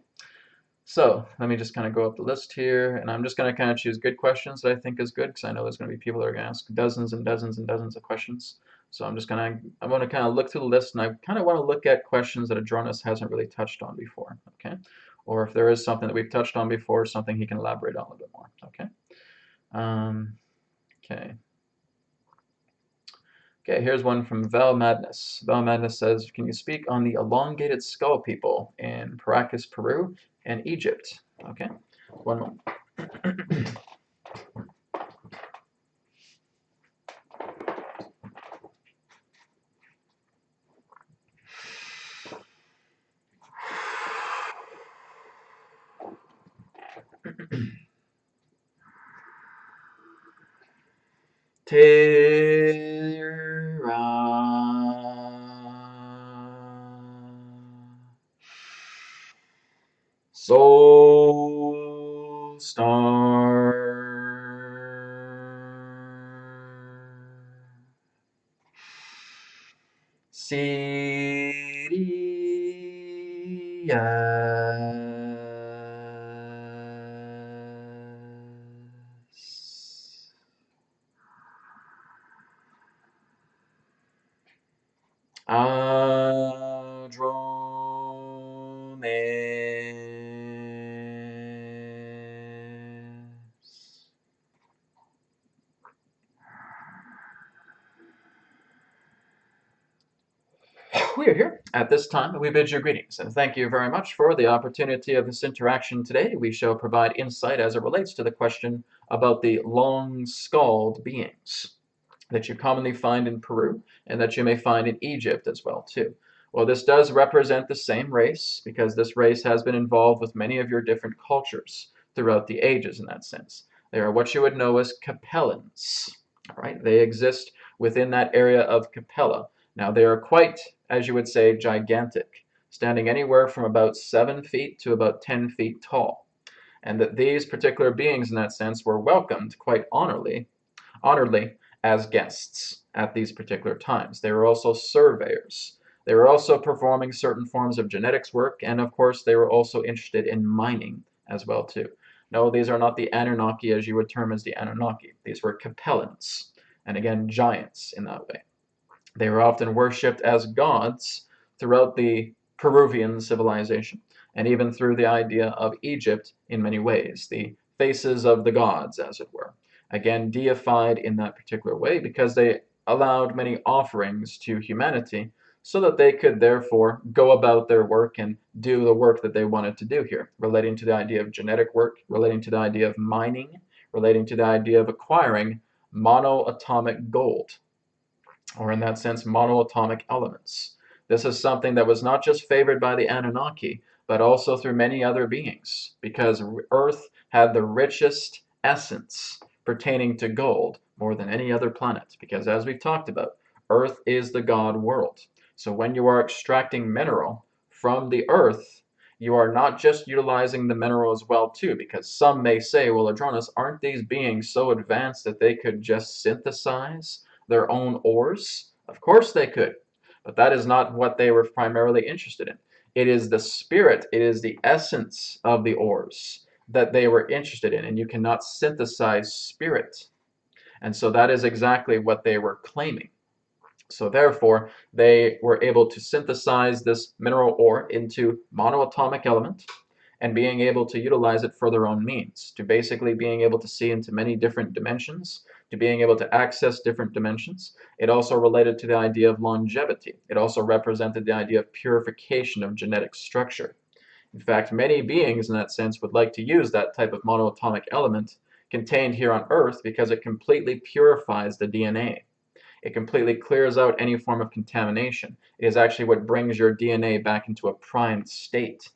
So let me just kind of go up the list here, and I'm just going to kind of choose good questions that I think is good, because I know there's going to be people that are going to ask dozens and dozens and dozens of questions. So I'm going to kind of look through the list, and I kind of want to look at questions that Adronis hasn't really touched on before, okay? Or if there is something that we've touched on before, something he can elaborate on a little bit more, okay? Okay. Okay, here's one from Val Madness. Val Madness says, can you speak on the elongated skull people in Paracas, Peru, and Egypt? Okay, one moment. Terra. Soul Star. Sirius. Adronis. We are here at this time, and we bid you greetings, and thank you very much for the opportunity of this interaction today. We shall provide insight as it relates to the question about the long-skulled beings that you commonly find in Peru and that you may find in Egypt as well too. Well, this does represent the same race, because this race has been involved with many of your different cultures throughout the ages in that sense. They are what you would know as Capellans, right? They exist within that area of Capella. Now, they are quite, as you would say, gigantic, standing anywhere from about 7 feet to about 10 feet tall. And that these particular beings, in that sense, were welcomed quite honorably as guests at these particular times. They were also surveyors. They were also performing certain forms of genetics work, and of course they were also interested in mining as well too. No, these are not the Anunnaki as you would term as the Anunnaki. These were Capellans, and again, giants in that way. They were often worshipped as gods throughout the Peruvian civilization, and even through the idea of Egypt in many ways, the faces of the gods, as it were. Again, deified in that particular way because they allowed many offerings to humanity so that they could therefore go about their work and do the work that they wanted to do here, relating to the idea of genetic work, relating to the idea of mining, relating to the idea of acquiring monoatomic gold, or in that sense, monoatomic elements. This is something that was not just favored by the Anunnaki, but also through many other beings, because Earth had the richest essence pertaining to gold more than any other planet, because as we've talked about, Earth is the God world. So when you are extracting mineral from the Earth, you are not just utilizing the mineral as well too, because some may say, well, Adronis, aren't these beings so advanced that they could just synthesize their own ores? Of course they could, but that is not what they were primarily interested in. It is the spirit, it is the essence of the ores that they were interested in, and you cannot synthesize spirit. And so that is exactly what they were claiming. So therefore, they were able to synthesize this mineral ore into monoatomic element, and being able to utilize it for their own means, to basically being able to see into many different dimensions, to being able to access different dimensions. It also related to the idea of longevity. It also represented the idea of purification of genetic structure. In fact, many beings in that sense would like to use that type of monoatomic element contained here on Earth because it completely purifies the DNA. It completely clears out any form of contamination. It is actually what brings your DNA back into a primed state.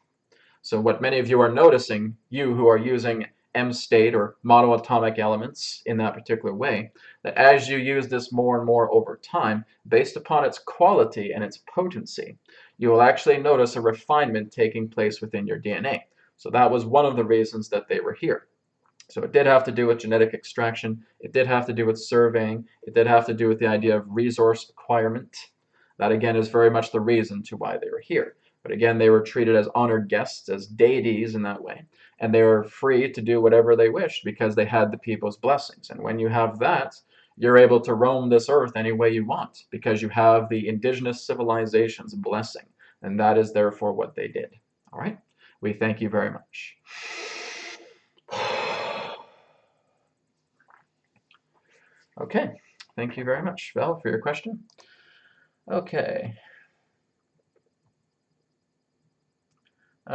So what many of you are noticing, you who are using M-state or monoatomic elements in that particular way, that as you use this more and more over time, based upon its quality and its potency, you will actually notice a refinement taking place within your DNA. So that was one of the reasons that they were here. So it did have to do with genetic extraction. It did have to do with surveying. It did have to do with the idea of resource acquirement. That again is very much the reason to why they were here. But again, they were treated as honored guests, as deities in that way. And they were free to do whatever they wished because they had the people's blessings. And when you have that, you're able to roam this earth any way you want because you have the indigenous civilization's blessing. And that is therefore what they did. All right? We thank you very much. Okay, thank you very much, Val, for your question. Okay.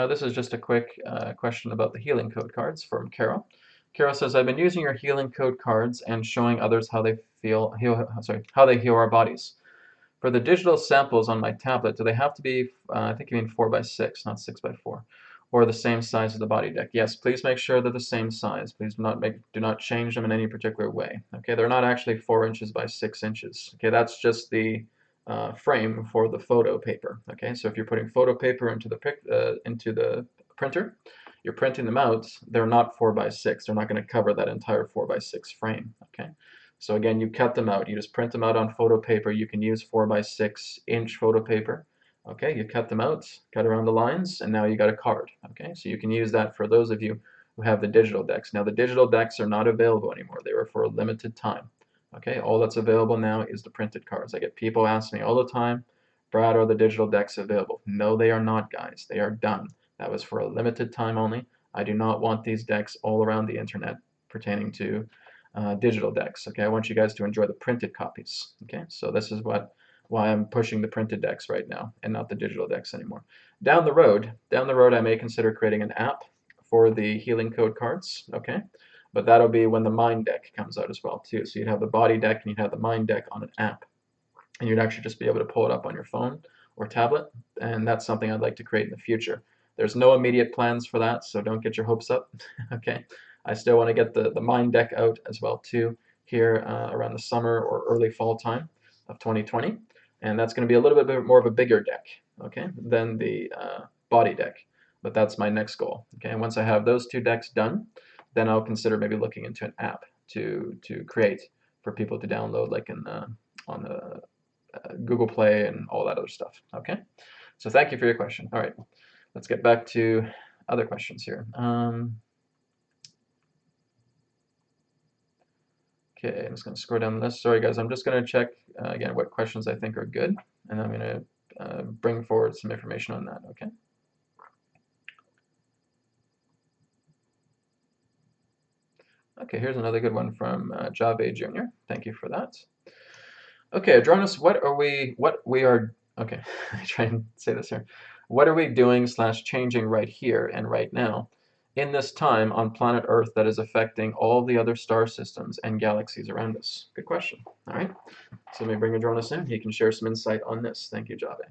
This is just a quick question about the healing code cards from Carol. Carol says, I've been using your healing code cards and showing others how they how they heal our bodies. For the digital samples on my tablet, do they have to be, I think you mean 4x6, not 6x4, or the same size as the body deck? Yes, please make sure they're the same size. Please do not change them in any particular way. Okay, they're not actually 4 inches by 6 inches. Okay, that's just the frame for the photo paper. Okay, so if you're putting photo paper into the printer, you're printing them out. They're not 4x6. They're not going to cover that entire 4x6 frame. Okay. So again, you cut them out. You just print them out on photo paper. You can use 4x6 inch photo paper. Okay, you cut them out, cut around the lines, and now you got a card. Okay, so you can use that for those of you who have the digital decks. Now the digital decks are not available anymore. They were for a limited time. Okay, all that's available now is the printed cards. I get people ask me all the time, Brad, are the digital decks available? No, they are not, guys. They are done. That was for a limited time only. I do not want these decks all around the internet pertaining to digital decks. Okay, I want you guys to enjoy the printed copies. Okay, so this is why I'm pushing the printed decks right now and not the digital decks anymore. Down the road, I may consider creating an app for the healing code cards. Okay, but that'll be when the mind deck comes out as well too. So you'd have the body deck and you'd have the mind deck on an app, and you'd actually just be able to pull it up on your phone or tablet. And that's something I'd like to create in the future. There's no immediate plans for that, so don't get your hopes up. Okay. I still want to get the mind deck out as well too here around the summer or early fall time of 2020, and that's going to be a little bit more of a bigger deck, okay, than the body deck. But that's my next goal. Okay, and once I have those two decks done, then I'll consider maybe looking into an app to create for people to download, like on the Google Play and all that other stuff. Okay, so thank you for your question. All right, let's get back to other questions here. Okay, I'm just going to scroll down the list. Sorry, guys, I'm just going to check again what questions I think are good, and I'm going to bring forward some information on that. Okay. Okay, here's another good one from Jave Jr. Thank you for that. Okay, Adronis, okay, I try and say this here. What are we doing / changing right here and right now in this time on planet Earth that is affecting all the other star systems and galaxies around us? Good question. All right, so let me bring Adronis in. He can share some insight on this. Thank you, Jave.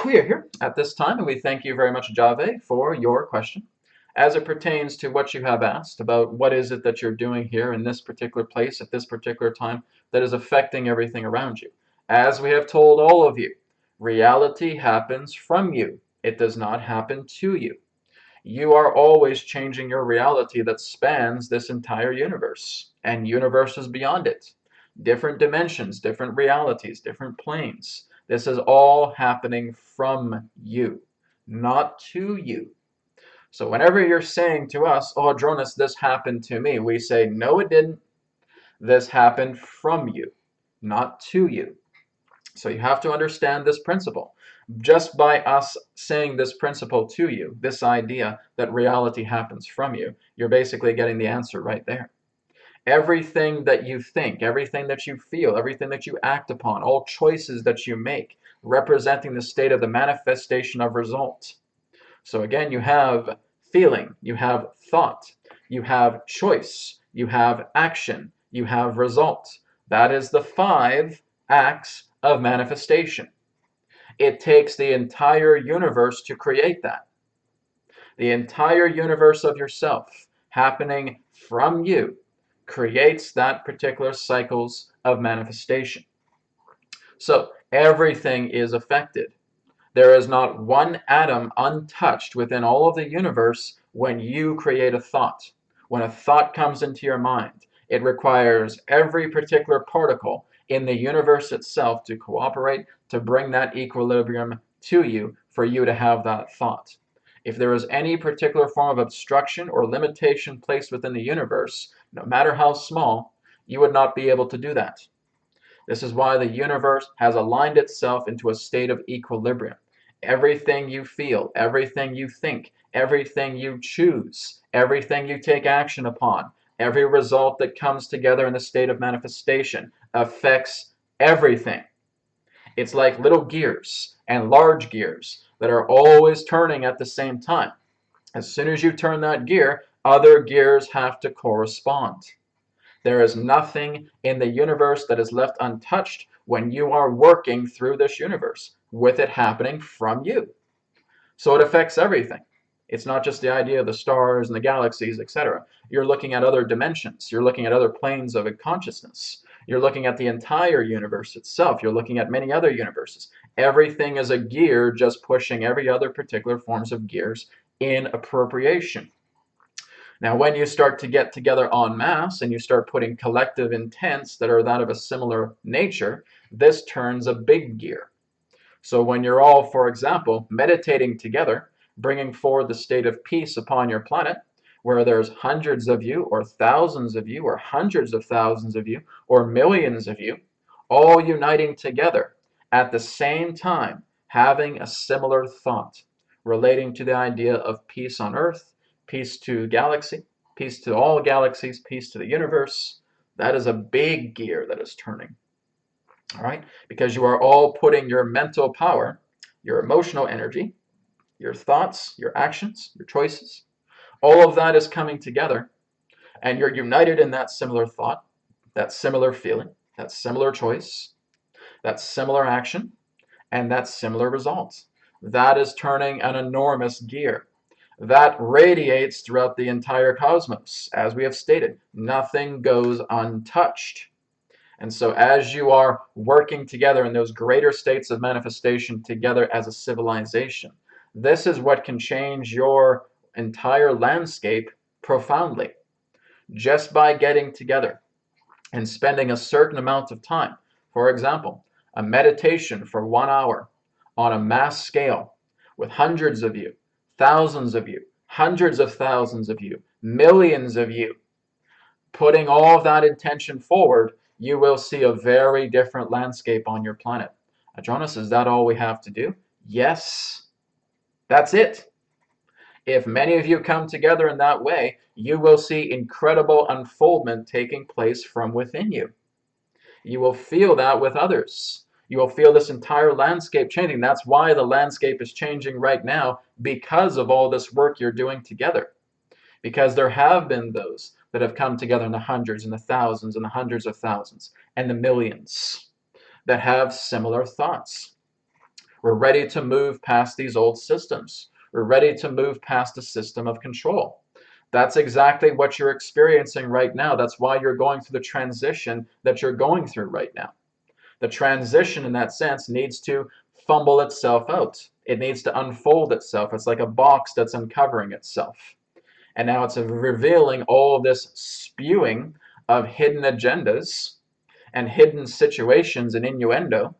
We are here at this time, and we thank you very much, Jave, for your question. As it pertains to what you have asked about what is it that you're doing here in this particular place at this particular time that is affecting everything around you. As we have told all of you, reality happens from you. It does not happen to you. You are always changing your reality that spans this entire universe and universes beyond it. Different dimensions, different realities, different planes. This is all happening from you, not to you. So whenever you're saying to us, oh, Adronis, this happened to me, we say, no, it didn't. This happened from you. not to you. So you have to understand this principle. Just by us saying this principle to you, this idea that reality happens from you, you're basically getting the answer right there. Everything that you think, everything that you feel, everything that you act upon, all choices that you make, representing the state of the manifestation of result. So again, you have feeling, you have thought, you have choice, you have action, you have result. That is the 5 acts of manifestation. It takes the entire universe to create that. The entire universe of yourself happening from you creates that particular cycles of manifestation. So everything is affected. There is not one atom untouched within all of the universe when you create a thought. When a thought comes into your mind, it requires every particular particle in the universe itself to cooperate to bring that equilibrium to you for you to have that thought. If there is any particular form of obstruction or limitation placed within the universe, no matter how small, you would not be able to do that. This is why the universe has aligned itself into a state of equilibrium. Everything you feel, everything you think, everything you choose, everything you take action upon, every result that comes together in the state of manifestation affects everything. It's like little gears and large gears that are always turning at the same time. As soon as you turn that gear, other gears have to correspond. There is nothing in the universe that is left untouched when you are working through this universe, with it happening from you. So it affects everything. It's not just the idea of the stars and the galaxies, etc. You're looking at other dimensions. You're looking at other planes of consciousness. You're looking at the entire universe itself. You're looking at many other universes. Everything is a gear just pushing every other particular forms of gears in appropriation. Now, when you start to get together en masse and you start putting collective intents that are that of a similar nature, this turns a big gear. So when you're all, for example, meditating together, bringing forward the state of peace upon your planet, where there's hundreds of you, or thousands of you, or hundreds of thousands of you, or millions of you, all uniting together at the same time, having a similar thought relating to the idea of peace on Earth, peace to galaxy, peace to all galaxies, peace to the universe. That is a big gear that is turning. All right? Because you are all putting your mental power, your emotional energy, your thoughts, your actions, your choices, all of that is coming together, and you're united in that similar thought, that similar feeling, that similar choice, that similar action, and that similar result. That is turning an enormous gear. That radiates throughout the entire cosmos. As we have stated, nothing goes untouched. And so as you are working together in those greater states of manifestation together as a civilization, this is what can change your entire landscape profoundly. Just by getting together and spending a certain amount of time. For example, a meditation for 1 hour on a mass scale with hundreds of you, thousands of you, hundreds of thousands of you, millions of you, putting all of that intention forward, you will see a very different landscape on your planet. Adronis, is that all we have to do? Yes, that's it. If many of you come together in that way, you will see incredible unfoldment taking place from within you. You will feel that with others. You will feel this entire landscape changing. That's why the landscape is changing right now, because of all this work you're doing together. Because there have been those that have come together in the hundreds and the thousands and the hundreds of thousands and the millions that have similar thoughts. We're ready to move past these old systems. We're ready to move past the system of control. That's exactly what you're experiencing right now. That's why you're going through the transition that you're going through right now. The transition, in that sense, needs to fumble itself out. It needs to unfold itself. It's like a box that's uncovering itself. And now it's revealing all of this spewing of hidden agendas and hidden situations and innuendo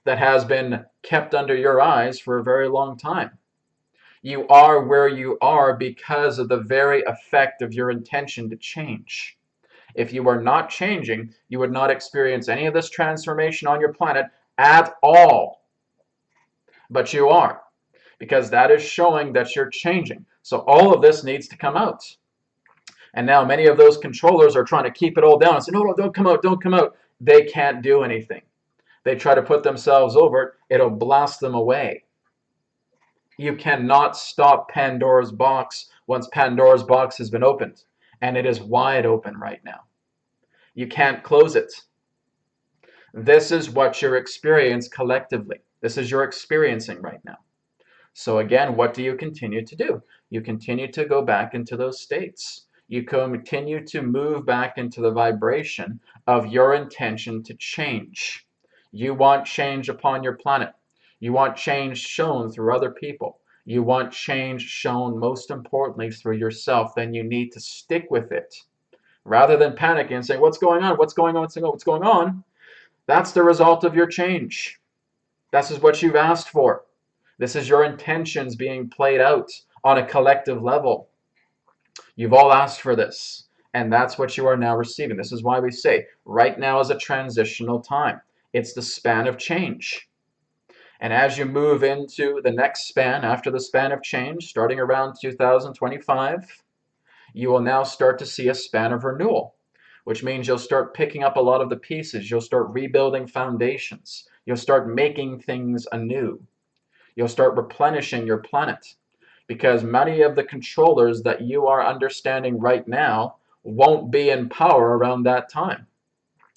that has been kept under your eyes for a very long time. You are where you are because of the very effect of your intention to change. If you were not changing, you would not experience any of this transformation on your planet at all. But you are, because that is showing that you're changing. So all of this needs to come out. And now many of those controllers are trying to keep it all down and say, no, no, don't come out, don't come out. They can't do anything. They try to put themselves over it, it'll blast them away. You cannot stop Pandora's box once Pandora's box has been opened. And it is wide open right now. You can't close it. This is what you're experiencing collectively. This is your experiencing right now. So again, what do you continue to do? You continue to go back into those states. You continue to move back into the vibration of your intention to change. You want change upon your planet. You want change shown through other people. You want change shown most importantly through yourself. Then you need to stick with it. Rather than panicking and saying, what's going on? What's going on? What's going on? That's the result of your change. This is what you've asked for. This is your intentions being played out on a collective level. You've all asked for this, and that's what you are now receiving. This is why we say right now is a transitional time. It's the span of change. And as you move into the next span, after the span of change, starting around 2025, you will now start to see a span of renewal, which means you'll start picking up a lot of the pieces. You'll start rebuilding foundations. You'll start making things anew. You'll start replenishing your planet, because many of the controllers that you are understanding right now won't be in power around that time.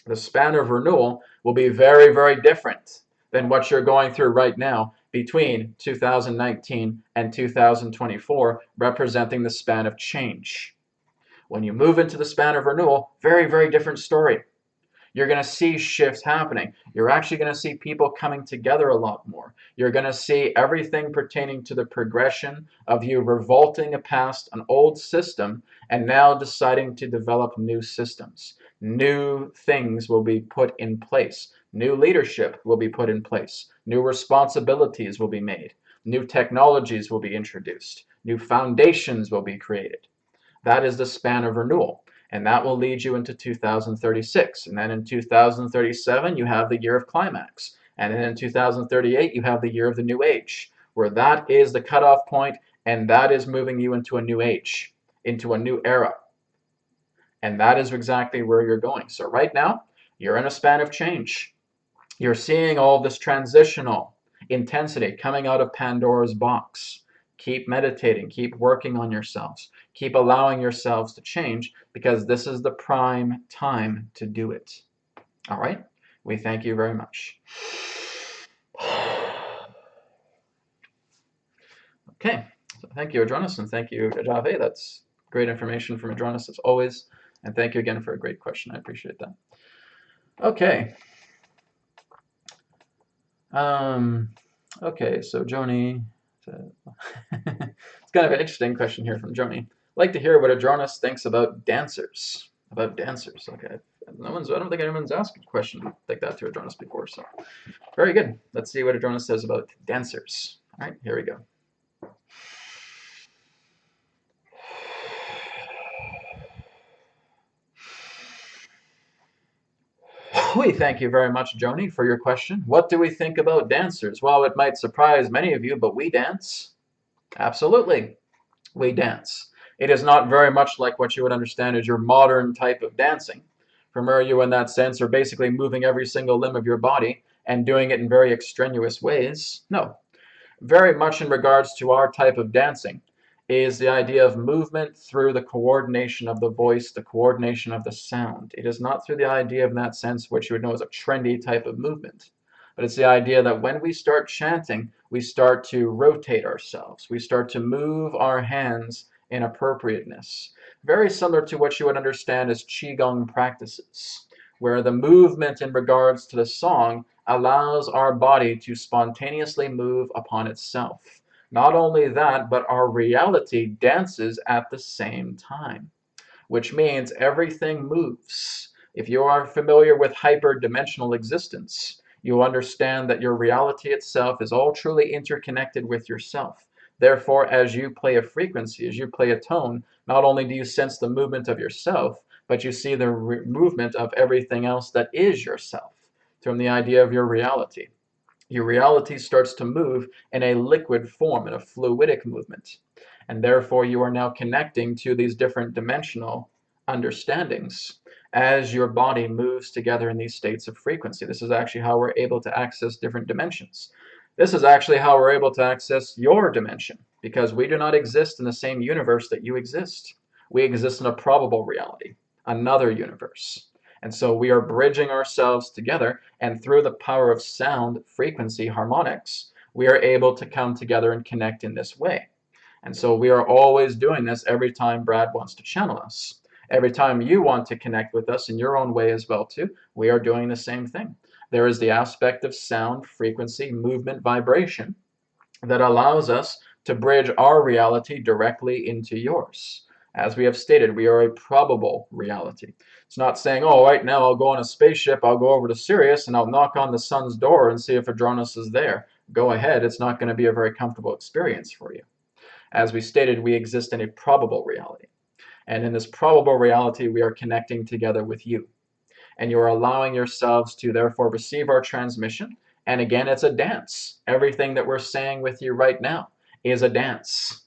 The span of renewal will be very, very different than what you're going through right now between 2019 and 2024, representing the span of change. When you move into the span of renewal, very, very different story. You're going to see shifts happening. You're actually going to see people coming together a lot more. You're going to see everything pertaining to the progression of you revolting past an old system and now deciding to develop new systems. New things will be put in place. New leadership will be put in place. New responsibilities will be made. New technologies will be introduced. New foundations will be created. That is the span of renewal. And that will lead you into 2036. And then in 2037, you have the year of climax. And then in 2038, you have the year of the new age, where that is the cutoff point, and that is moving you into a new age, into a new era. And that is exactly where you're going. So right now, you're in a span of change. You're seeing all this transitional intensity coming out of Pandora's box. Keep meditating, keep working on yourselves, keep allowing yourselves to change, because this is the prime time to do it. All right? We thank you very much. Okay, so thank you, Adronis, and thank you, Jave. That's great information from Adronis as always. And thank you again for a great question. I appreciate that. Okay. Okay, so Joni, it's kind of an interesting question here from Joni. I'd like to hear what Adronis thinks about dancers. Okay, I don't think anyone's asked a question like that to Adronis before, so very good. Let's see what Adronis says about dancers. All right, here we go. We thank you very much, Joni, for your question. What do we think about dancers? Well, it might surprise many of you, but we dance. Absolutely, we dance. It is not very much like what you would understand as your modern type of dancing. For where you, in that sense, are basically moving every single limb of your body and doing it in very extraneous ways. No, very much in regards to our type of dancing is the idea of movement through the coordination of the voice, the coordination of the sound. It is not through the idea of, in that sense, what you would know as a trendy type of movement. But it's the idea that when we start chanting, we start to rotate ourselves. We start to move our hands in appropriateness. Very similar to what you would understand as Qigong practices, where the movement in regards to the song allows our body to spontaneously move upon itself. Not only that, but our reality dances at the same time, which means everything moves. If you are familiar with hyperdimensional existence, you understand that your reality itself is all truly interconnected with yourself. Therefore, as you play a frequency, as you play a tone, not only do you sense the movement of yourself, but you see the movement of everything else that is yourself from the idea of your reality. Your reality starts to move in a liquid form, in a fluidic movement. And therefore, you are now connecting to these different dimensional understandings as your body moves together in these states of frequency. This is actually how we're able to access different dimensions. This is actually how we're able to access your dimension, because we do not exist in the same universe that you exist. We exist in a probable reality, another universe. And so we are bridging ourselves together, and through the power of sound, frequency, harmonics, we are able to come together and connect in this way. And so we are always doing this every time Brad wants to channel us. Every time you want to connect with us in your own way as well too, we are doing the same thing. There is the aspect of sound, frequency, movement, vibration that allows us to bridge our reality directly into yours. As we have stated, we are a probable reality. It's not saying, oh, right now I'll go on a spaceship, I'll go over to Sirius, and I'll knock on the sun's door and see if Adronis is there. Go ahead, it's not going to be a very comfortable experience for you. As we stated, we exist in a probable reality. And in this probable reality, we are connecting together with you. And you are allowing yourselves to therefore receive our transmission. And again, it's a dance. Everything that we're saying with you right now is a dance.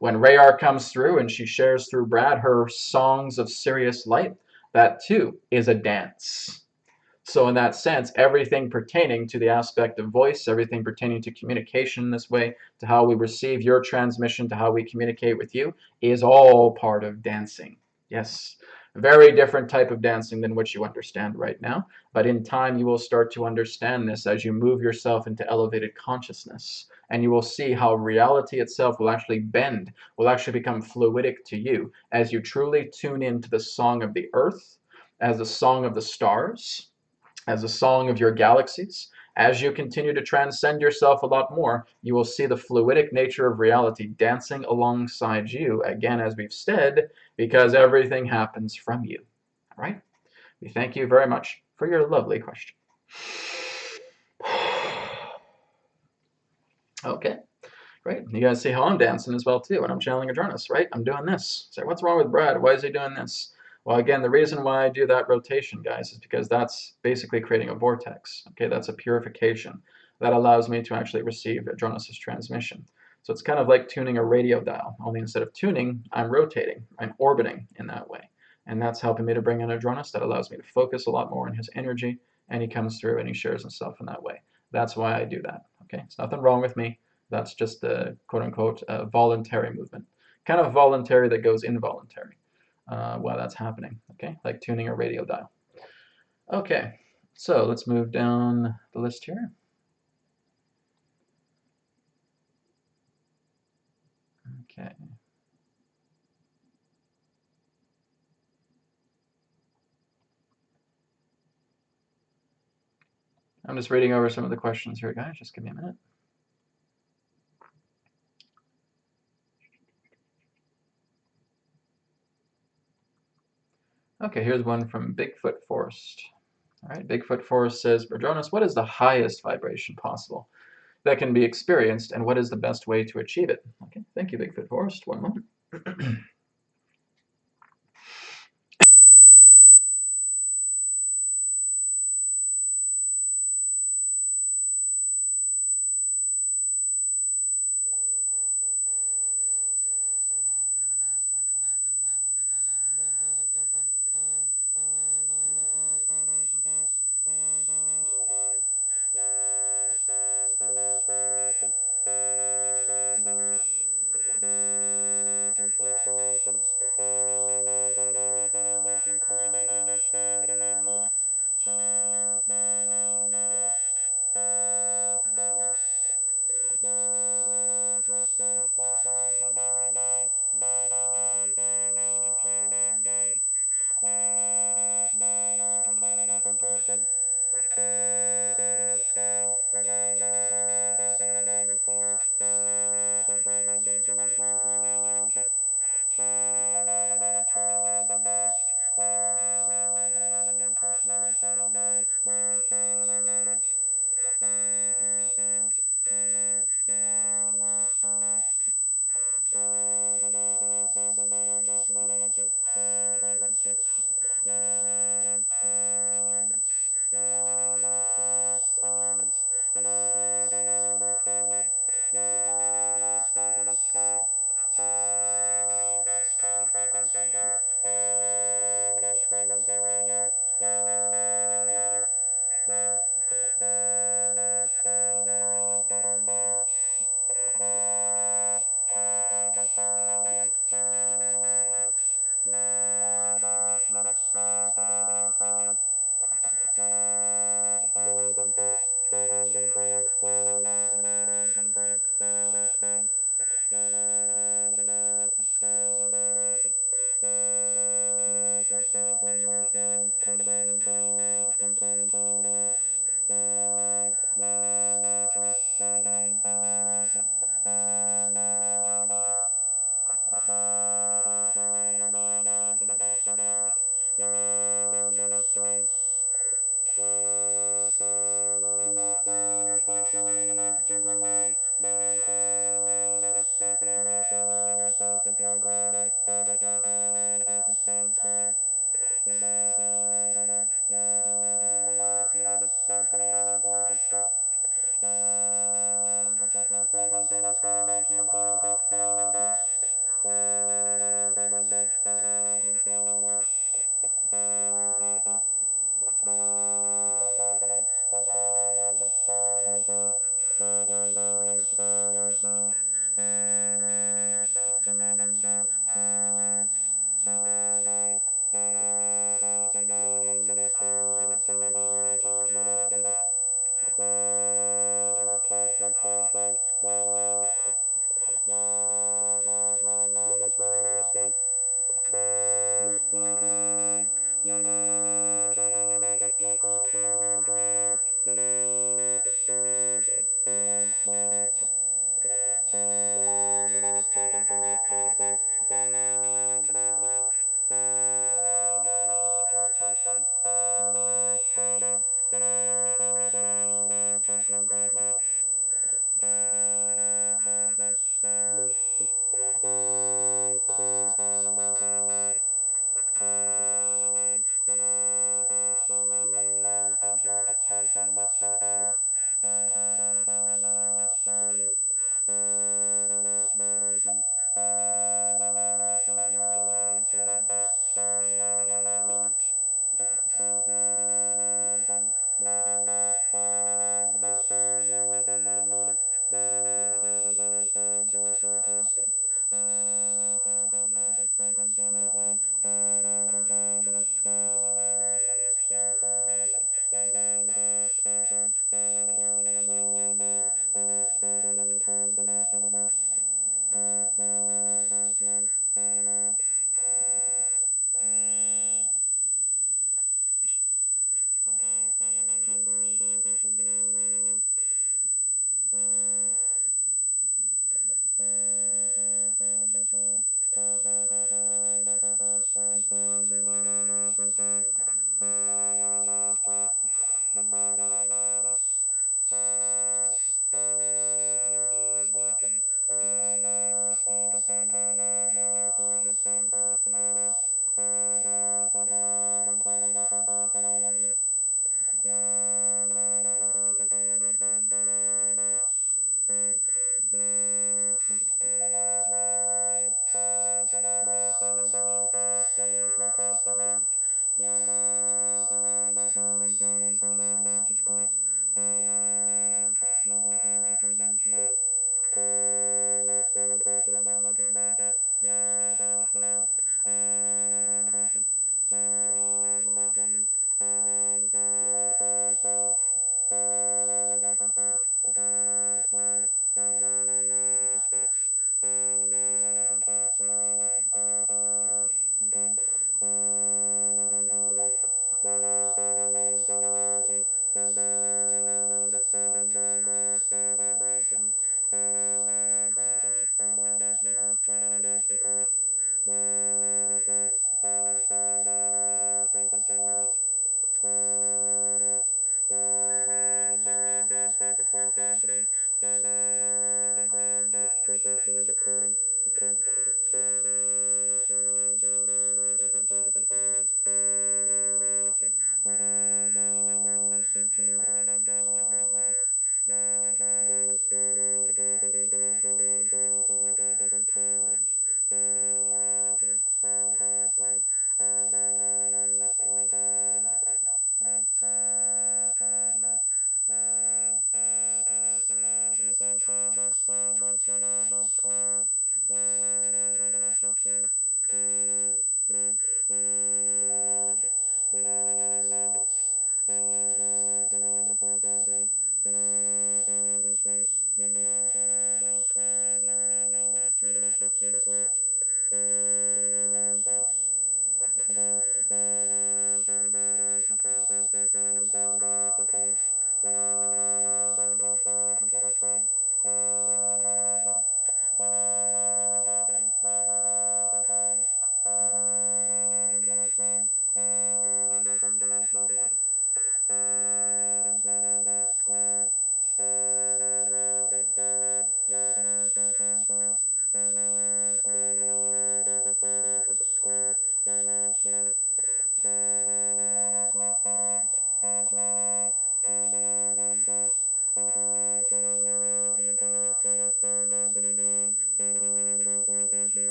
When Rayar comes through and she shares through Brad her songs of Sirius light, that too is a dance. So in that sense, everything pertaining to the aspect of voice, everything pertaining to communication in this way, to how we receive your transmission, to how we communicate with you, is all part of dancing. Yes, very different type of dancing than what you understand right now. But in time, you will start to understand this as you move yourself into elevated consciousness. And you will see how reality itself will actually bend, will actually become fluidic to you as you truly tune into the song of the earth, as the song of the stars, as a song of your galaxies. As you continue to transcend yourself a lot more, you will see the fluidic nature of reality dancing alongside you, again, as we've said, because everything happens from you. All right? We thank you very much for your lovely question. Okay, great. You guys see how I'm dancing as well, too, when I'm channeling Adronis, right? I'm doing this. Say, what's wrong with Brad? Why is he doing this? Well, again, the reason why I do that rotation, guys, is because that's basically creating a vortex. Okay, that's a purification. That allows me to actually receive Adronis' transmission. So it's kind of like tuning a radio dial, only instead of tuning, I'm rotating. I'm orbiting in that way. And that's helping me to bring in Adronis. That allows me to focus a lot more on his energy, and he comes through and he shares himself in that way. That's why I do that. Okay, it's nothing wrong with me. That's just the quote-unquote voluntary movement. Kind of voluntary that goes involuntary while that's happening, okay? Like tuning a radio dial. Okay, so let's move down the list here. Okay. I'm just reading over some of the questions here, guys. Just give me a minute. Okay, here's one from Bigfoot Forest. All right, Bigfoot Forest says, Adronis, what is the highest vibration possible that can be experienced, and what is the best way to achieve it? Okay, thank you, Bigfoot Forest. One moment.